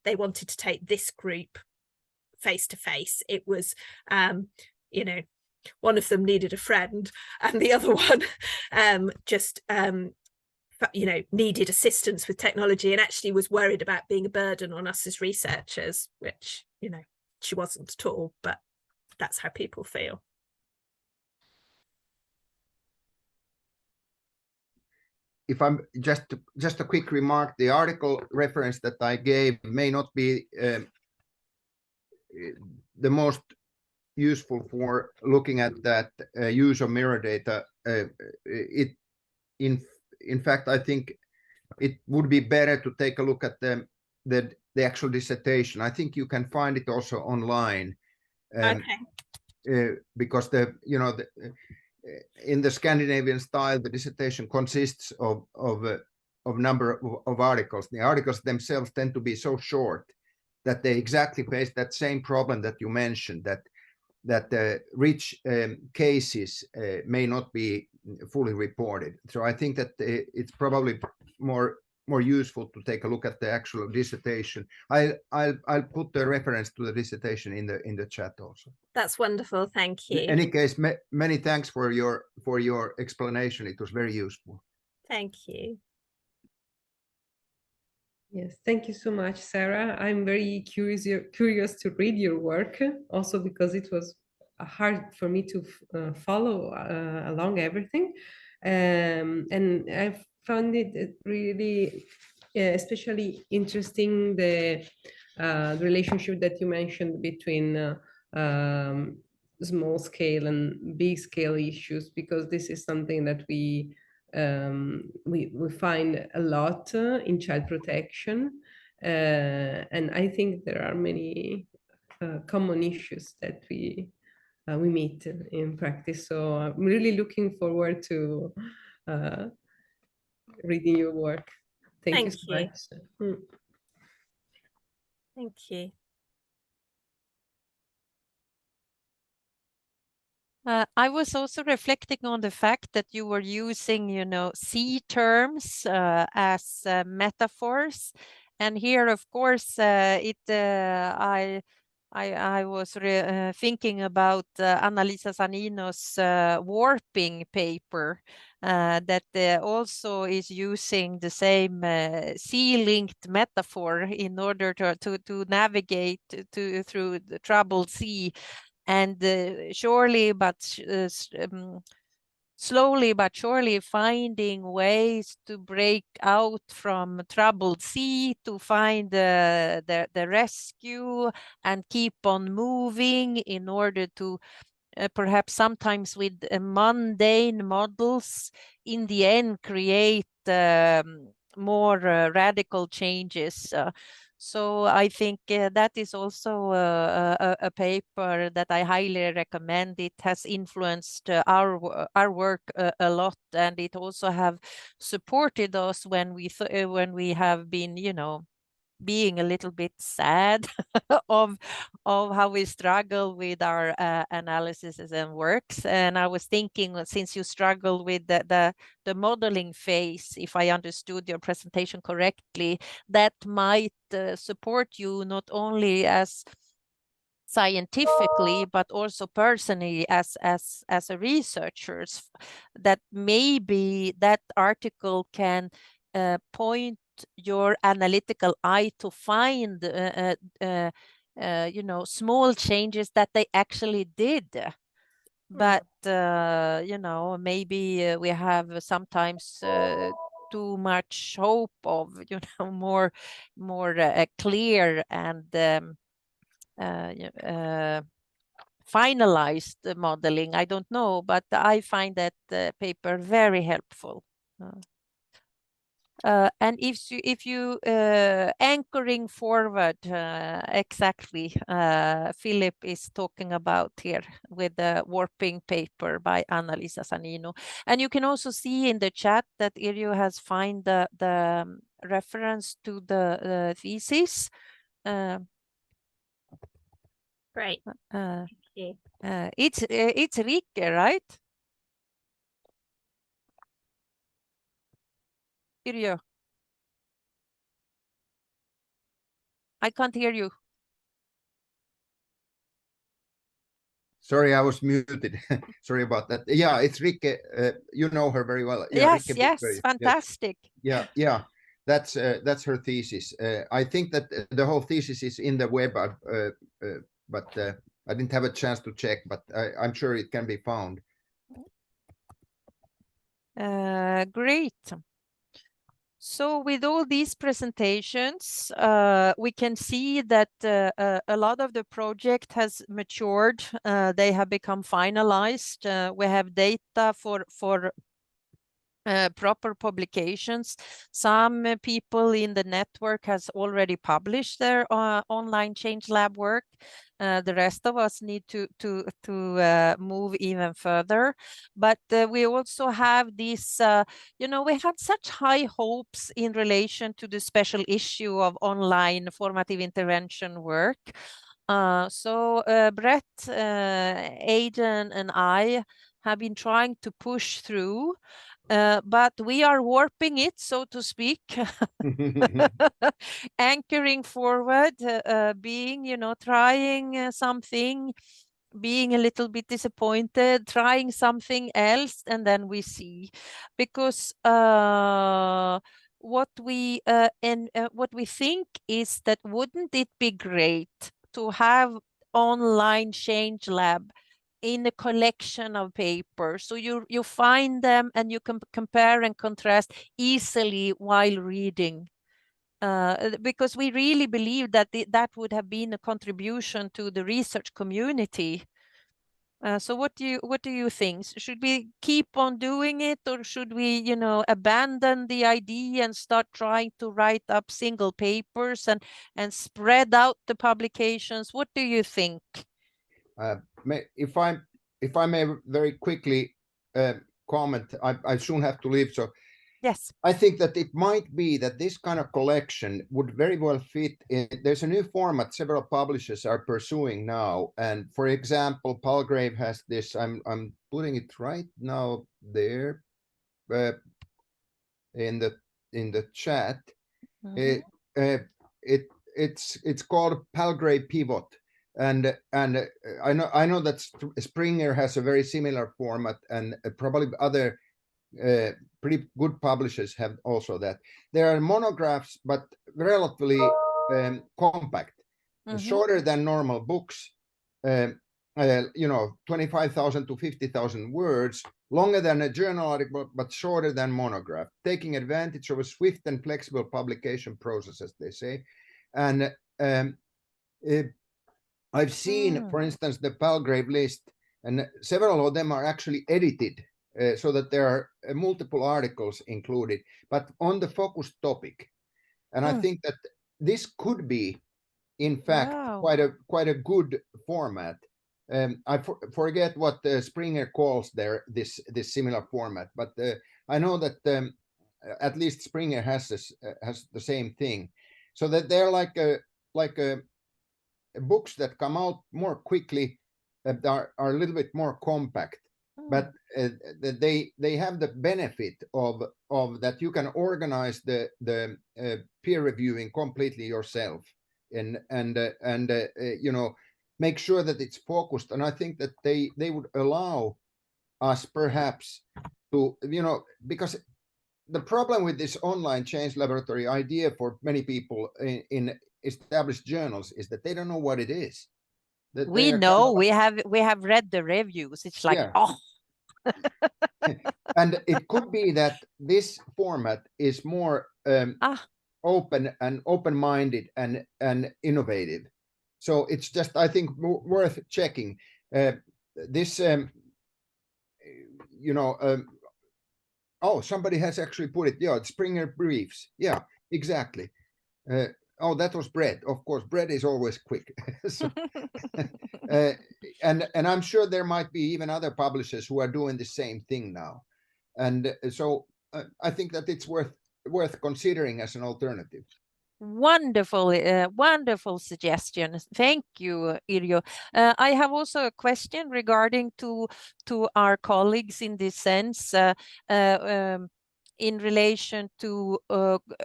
Speaker 9: they wanted to take this group face to face. It was, one of them needed a friend, and the other one just needed assistance with technology, and actually was worried about being a burden on us as researchers, which she wasn't at all, but that's how people feel.
Speaker 8: If I'm just a quick remark, the article reference that I gave may not be the most useful for looking at that use of mirror data. In fact, I think it would be better to take a look at the actual dissertation. I think you can find it also online.
Speaker 9: Okay.
Speaker 8: Because in the Scandinavian style, the dissertation consists of number of articles. The articles themselves tend to be so short that they exactly face that same problem that you mentioned, that rich cases may not be fully reported. So I think that it's probably more useful to take a look at the actual dissertation. I'll put the reference to the dissertation in the chat also.
Speaker 9: That's wonderful. Thank you.
Speaker 8: In any case, many thanks for your explanation. It was very useful.
Speaker 9: Thank you.
Speaker 4: Yes, thank you so much, Sarah. I'm very curious to read your work, also because it was hard for me to follow along everything. And I found it really especially interesting, the relationship that you mentioned between small scale and big scale issues, because this is something that we find a lot in child protection, and I think there are many common issues that we meet in practice. So I'm really looking forward to reading your work. Thank you so much.
Speaker 9: Thank you.
Speaker 1: I was also reflecting on the fact that you were using, sea terms as metaphors, and here, of course, I was thinking about Annalisa Zanino's warping paper that also is using the same sea-linked metaphor in order to navigate through the troubled sea. And slowly but surely finding ways to break out from troubled sea, to find the rescue and keep on moving in order to perhaps sometimes with mundane models in the end create more radical changes. So I think that is also a paper that I highly recommend. It has influenced our work a lot, and it also have supported us when we have been, being a little bit sad of how we struggle with our analyses and works. And I was thinking, since you struggle with the modeling phase, if I understood your presentation correctly, that might support you not only as scientifically but also personally as a researchers, that maybe that article can point your analytical eye to find small changes that they actually did. But maybe we have sometimes too much hope of more clear and finalized modeling. I don't know, but I find that paper very helpful. And if you anchoring forward exactly, Philip is talking about here with the warping paper by Annalisa Zanino, and you can also see in the chat that Irjo has find the reference to the thesis.
Speaker 9: Great. Thank you.
Speaker 1: It's Rike, right? Irjo, I can't hear you.
Speaker 8: Sorry, I was muted. Sorry about that. Yeah, it's Rike. You know her very well. Yeah,
Speaker 1: yes,
Speaker 8: Rike
Speaker 1: yes,
Speaker 8: Bikberg.
Speaker 1: fantastic.
Speaker 8: Yes. Yeah. That's her thesis. I think that the whole thesis is in the web, but I didn't have a chance to check, but I'm sure it can be found.
Speaker 1: Great. So with all these presentations, we can see that a lot of the project has matured. They have become finalized. We have data for proper publications. Some people in the network has already published their online Change Lab work. The rest of us need to move even further. But we also have this, we had such high hopes in relation to the special issue of online formative intervention work. So Brett, Aidan, and I have been trying to push through, but we are warping it, so to speak, anchoring forward, being, trying something, being a little bit disappointed, trying something else, and then we see. Because what we think is that wouldn't it be great to have online Change Lab in a collection of papers, so you find them and you can compare and contrast easily while reading, because we really believe that that would have been a contribution to the research community. So what do you think? Should we keep on doing it, or should we, abandon the idea and start trying to write up single papers and spread out the publications? What do you think?
Speaker 8: If I may very quickly comment, I soon have to leave. So
Speaker 1: yes,
Speaker 8: I think that it might be that this kind of collection would very well fit in. There's a new format several publishers are pursuing now, and for example, Palgrave has this. I'm putting it right now there, in the chat.
Speaker 1: Mm-hmm.
Speaker 8: It's called Palgrave Pivot. And I know that Springer has a very similar format, and probably other pretty good publishers have also that. There are monographs, but relatively compact, shorter than normal books. 25,000 to 50,000 words, longer than a journal article, but shorter than monograph, taking advantage of a swift and flexible publication process, as they say. And I've seen, for instance, the Palgrave list, and several of them are actually edited so that there are multiple articles included, but on the focused topic. And I think that this could be, in fact, quite a good format. I forget what Springer calls this similar format, but I know that at least Springer has the same thing, so that they're like books that come out more quickly, are a little bit more compact, but they have the benefit of that you can organize the peer reviewing completely yourself, and make sure that it's focused. And I think that they would allow us perhaps to, because the problem with this online change laboratory idea for many people in established journals is that they don't know what it is. That
Speaker 1: we know, we have read the reviews. It's like,
Speaker 8: yeah.
Speaker 1: oh.
Speaker 8: And it could be that this format is more open and open-minded and innovative. So it's just, I think, worth checking. This, oh, somebody has actually put it. Yeah, Springer Briefs. Yeah, exactly. Oh, that was Brett. Of course, Brett is always quick. So, and I'm sure there might be even other publishers who are doing the same thing now. And so I think that it's worth considering as an alternative.
Speaker 1: Wonderful, wonderful suggestion. Thank you, Irjo. I have also a question regarding to our colleagues in this sense, in relation to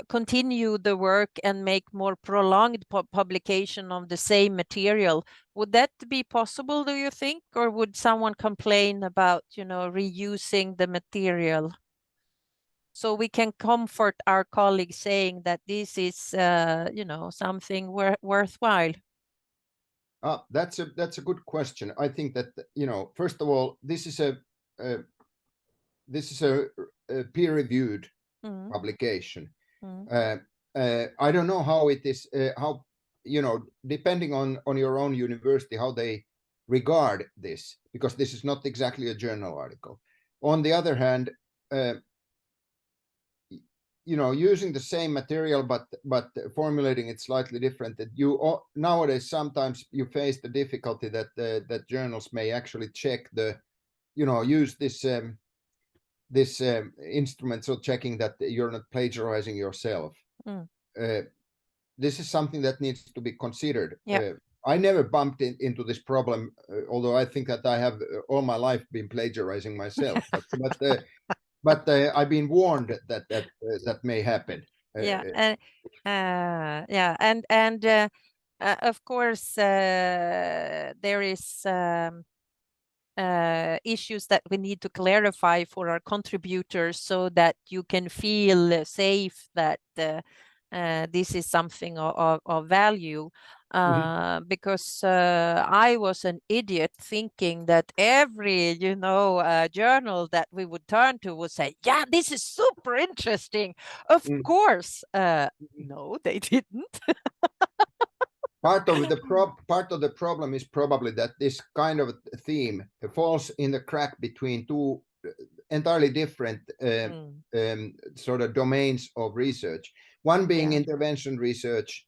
Speaker 1: continue the work and make more prolonged publication of the same material. Would that be possible, do you think, or would someone complain about, reusing the material? So we can comfort our colleagues saying that this is, something worthwhile.
Speaker 8: That's a good question. I think that, first of all, this is a peer-reviewed publication. I don't know how it is, how, depending on your own university, how they regard this, because this is not exactly a journal article. On the other hand, using the same material but formulating it slightly different, that nowadays sometimes you face the difficulty that that journals may actually check use this instruments of checking that you're not plagiarizing yourself. This is something that needs to be considered. I never bumped into this problem, although I think that I have all my life been plagiarizing myself. But I've been warned that may happen.
Speaker 1: Of course, there is issues that we need to clarify for our contributors so that you can feel safe that this is something of value. Because I was an idiot thinking that every, journal that we would turn to would say, yeah, this is super interesting. Of course. No, they didn't.
Speaker 8: Part of the problem is probably that this kind of theme falls in the crack between two entirely different sort of domains of research. One being intervention research,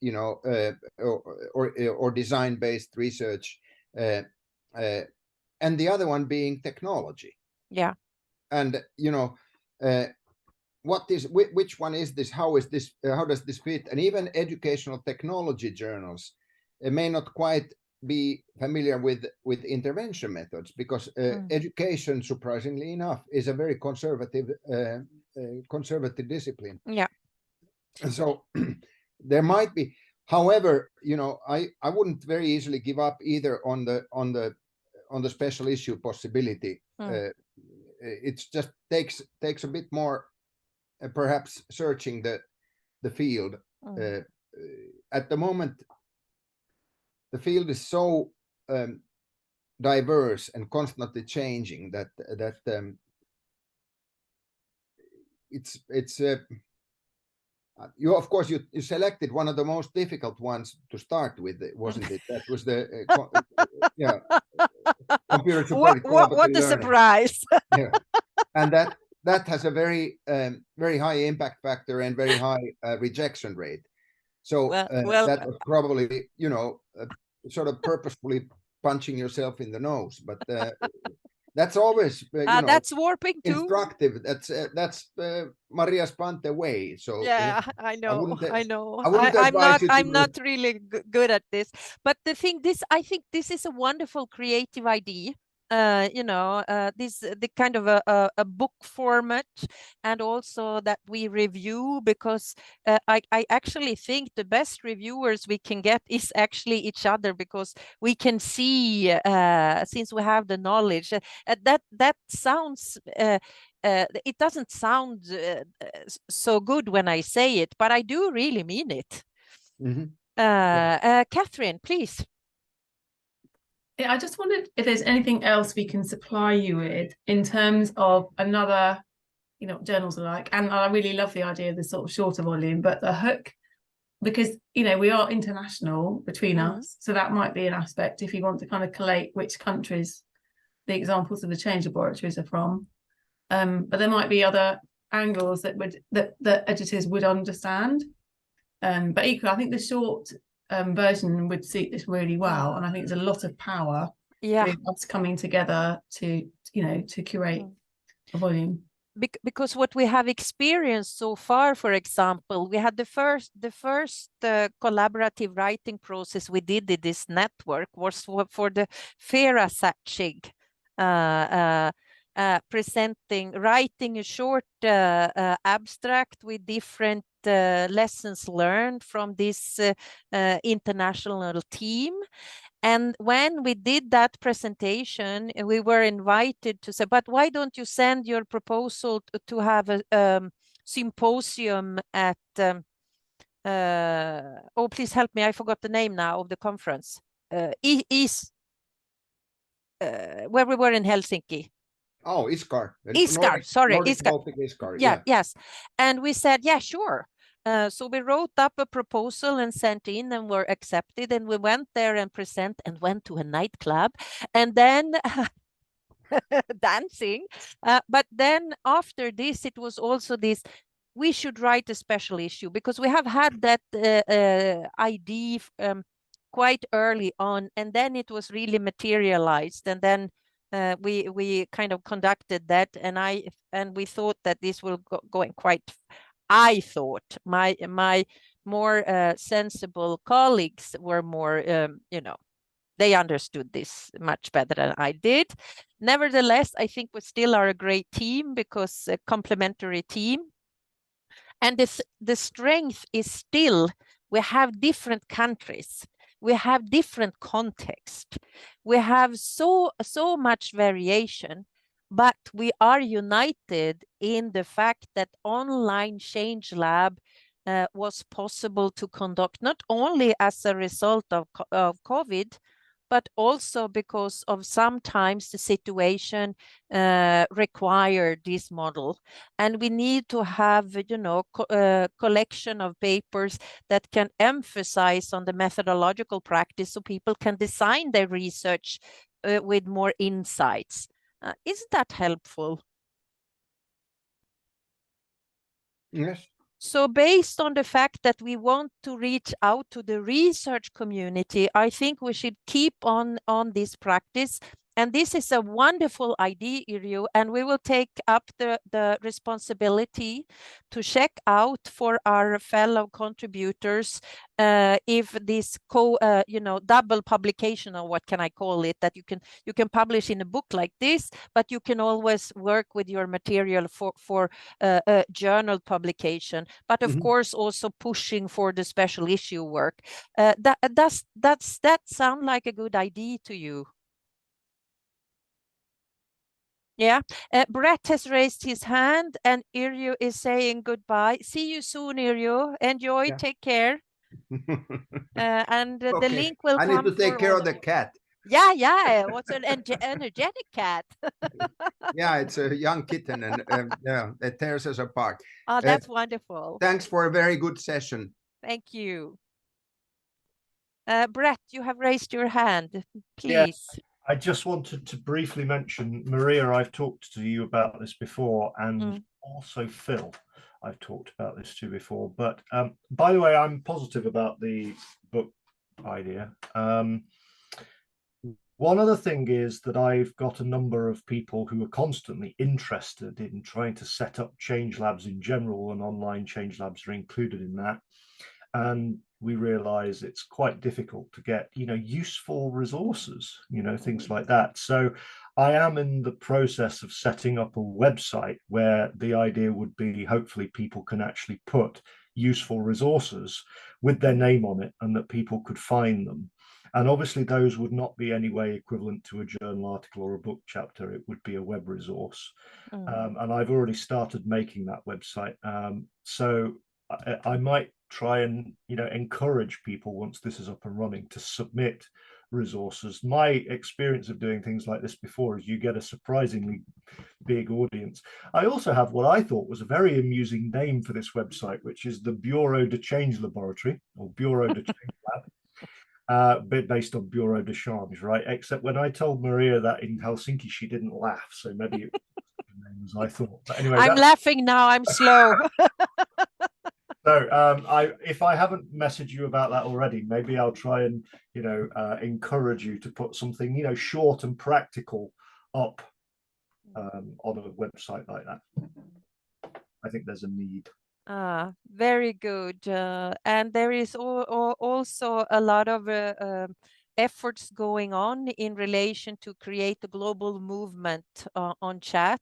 Speaker 8: or design-based research, and the other one being technology.
Speaker 1: Yeah.
Speaker 8: And which one is this? How is this? How does this fit? And even educational technology journals may not quite be familiar with intervention methods, because education, surprisingly enough, is a very conservative discipline.
Speaker 1: Yeah.
Speaker 8: So there might be, however, I wouldn't very easily give up either on the special issue possibility. It's just takes a bit more, perhaps, searching the field. At the moment, the field is so diverse and constantly changing that it's you, of course, you selected one of the most difficult ones to start with, wasn't it? That was the computer supported collaborative
Speaker 1: what a
Speaker 8: learning.
Speaker 1: Surprise.
Speaker 8: Yeah, and that has a very very high impact factor and very high rejection rate. So that was probably sort of purposefully punching yourself in the nose, but that's always
Speaker 1: that's warping too.
Speaker 8: Instructive. That's Maria Spante way. So
Speaker 1: yeah, I know.
Speaker 8: I'm
Speaker 1: not really good at this, but I think this is a wonderful creative idea. The kind of a book format, and also that we review, because I actually think the best reviewers we can get is actually each other, because we can see, since we have the knowledge, that sounds it doesn't sound so good when I say it, but I do really mean it. Catherine, please.
Speaker 7: Yeah, I just wondered if there's anything else we can supply you with in terms of another, journals are like, and I really love the idea of the sort of shorter volume, but the hook, because, we are international between us, so that might be an aspect if you want to kind of collate which countries the examples of the change laboratories are from. But there might be other angles that editors would understand. But equally, I think the short version would suit this really well, and I think there's a lot of power with us coming together to curate a volume.
Speaker 1: Because what we have experienced so far, for example, we had the first collaborative writing process we did in this network was for the FERA Satchig, writing a short abstract with different lessons learned from this international team. And when we did that presentation, we were invited to say, but why don't you send your proposal to have a symposium at, oh, please help me, I forgot the name now of the conference, where we were in Helsinki.
Speaker 8: Oh, ISCAR.
Speaker 1: ISCAR, sorry.
Speaker 8: ISCAR.
Speaker 1: Yeah, yes. And we said, yeah, sure. So we wrote up a proposal and sent in and were accepted, and we went there and went to a nightclub and then dancing. But then after this, it was also this, we should write a special issue, because we have had that idea quite early on, and then it was really materialized, and then we kind of conducted that, and we thought that this will going quite. I thought my more sensible colleagues were more, they understood this much better than I did. Nevertheless, I think we still are a great team, because a complementary team. And the strength is still, we have different countries, we have different context, we have so much variation, but we are united in the fact that online Change Lab was possible to conduct, not only as a result of COVID, but also because of sometimes the situation required this model. And we need to have, collection of papers that can emphasize on the methodological practice, so people can design their research with more insights. Isn't that helpful?
Speaker 8: Yes.
Speaker 1: So based on the fact that we want to reach out to the research community, I think we should keep on this practice. And this is a wonderful idea, Irjo, and we will take up the responsibility to check out for our fellow contributors if this double publication, or what can I call it, that you can publish in a book like this, but you can always work with your material for journal publication, but of course also pushing for the special issue work. Does that sound like a good idea to you? Yeah, Brett has raised his hand, and Irjo is saying goodbye. See you soon, Irjo. Enjoy,
Speaker 8: Yeah.
Speaker 1: take care. And the
Speaker 8: Okay.
Speaker 1: link will
Speaker 8: I
Speaker 1: come.
Speaker 8: need to take care of the cat.
Speaker 1: Yeah. What's an energetic cat?
Speaker 8: Yeah, it's a young kitten, and yeah, it tears us apart.
Speaker 1: Oh, that's wonderful.
Speaker 8: Thanks for a very good session.
Speaker 1: Thank you. Brett, you have raised your hand, please.
Speaker 2: Yeah, I just wanted to briefly mention, Maria, I've talked to you about this before, and also Phil, I've talked about this too before. But by the way, I'm positive about the book idea. One other thing is that I've got a number of people who are constantly interested in trying to set up change labs in general, and online change labs are included in that. And we realize it's quite difficult to get, useful resources, things like that. So I am in the process of setting up a website where the idea would be, hopefully people can actually put useful resources with their name on it, and that people could find them. And obviously those would not be any way equivalent to a journal article or a book chapter. It would be a web resource. And I've already started making that website. So I might try and encourage people, once this is up and running, to submit resources. My experience of doing things like this before is you get a surprisingly big audience. I also have what I thought was a very amusing name for this website, which is the Bureau de Change Laboratory, or Bureau de Change Lab, based on Bureau de Change, right? Except when I told Maria that in Helsinki, she didn't laugh, so maybe it was the name as I thought. But anyway,
Speaker 1: I'm laughing now, I'm slow.
Speaker 2: So if I haven't messaged you about that already, maybe I'll try and encourage you to put something short and practical up on a website like that. I think there's a need.
Speaker 1: Very good. And there is also a lot of efforts going on in relation to create a global movement on chat.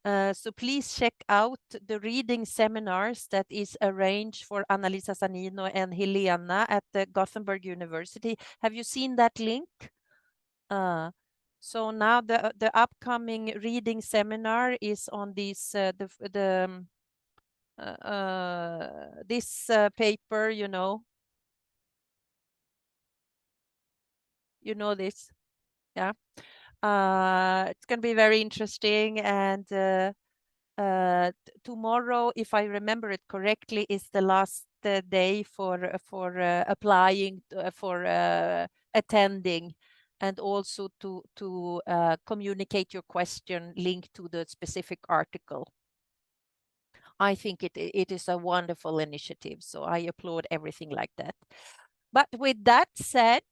Speaker 1: So please check out the reading seminars that is arranged for Annalisa Zanino and Helena at the Gothenburg University. Have you seen that link? So now the upcoming reading seminar is on this this paper, you know this, yeah. It's going to be very interesting, and tomorrow, if I remember it correctly, is the last day for applying for attending, and also to communicate your question linked to the specific article. I think it is a wonderful initiative, so I applaud everything like that. But with that said,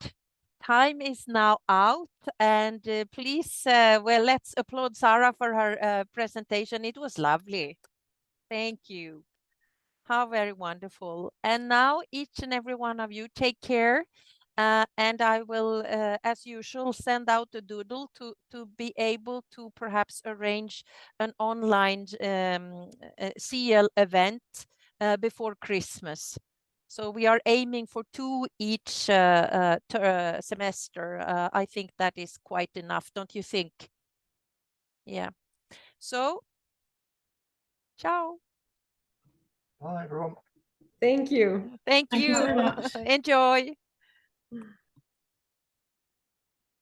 Speaker 1: time is now out, and please, well, let's applaud Sarah for her presentation. It was lovely. Thank you. How very wonderful. And now each and every one of you take care. And I will, as usual, send out a doodle to be able to perhaps arrange an online CL event before Christmas. So we are aiming for 2 each semester. I think that is quite enough, don't you think? Yeah. So, ciao.
Speaker 2: Bye, everyone.
Speaker 4: Thank you.
Speaker 1: Thank
Speaker 7: Thank you
Speaker 1: you.
Speaker 7: so much.
Speaker 1: Enjoy.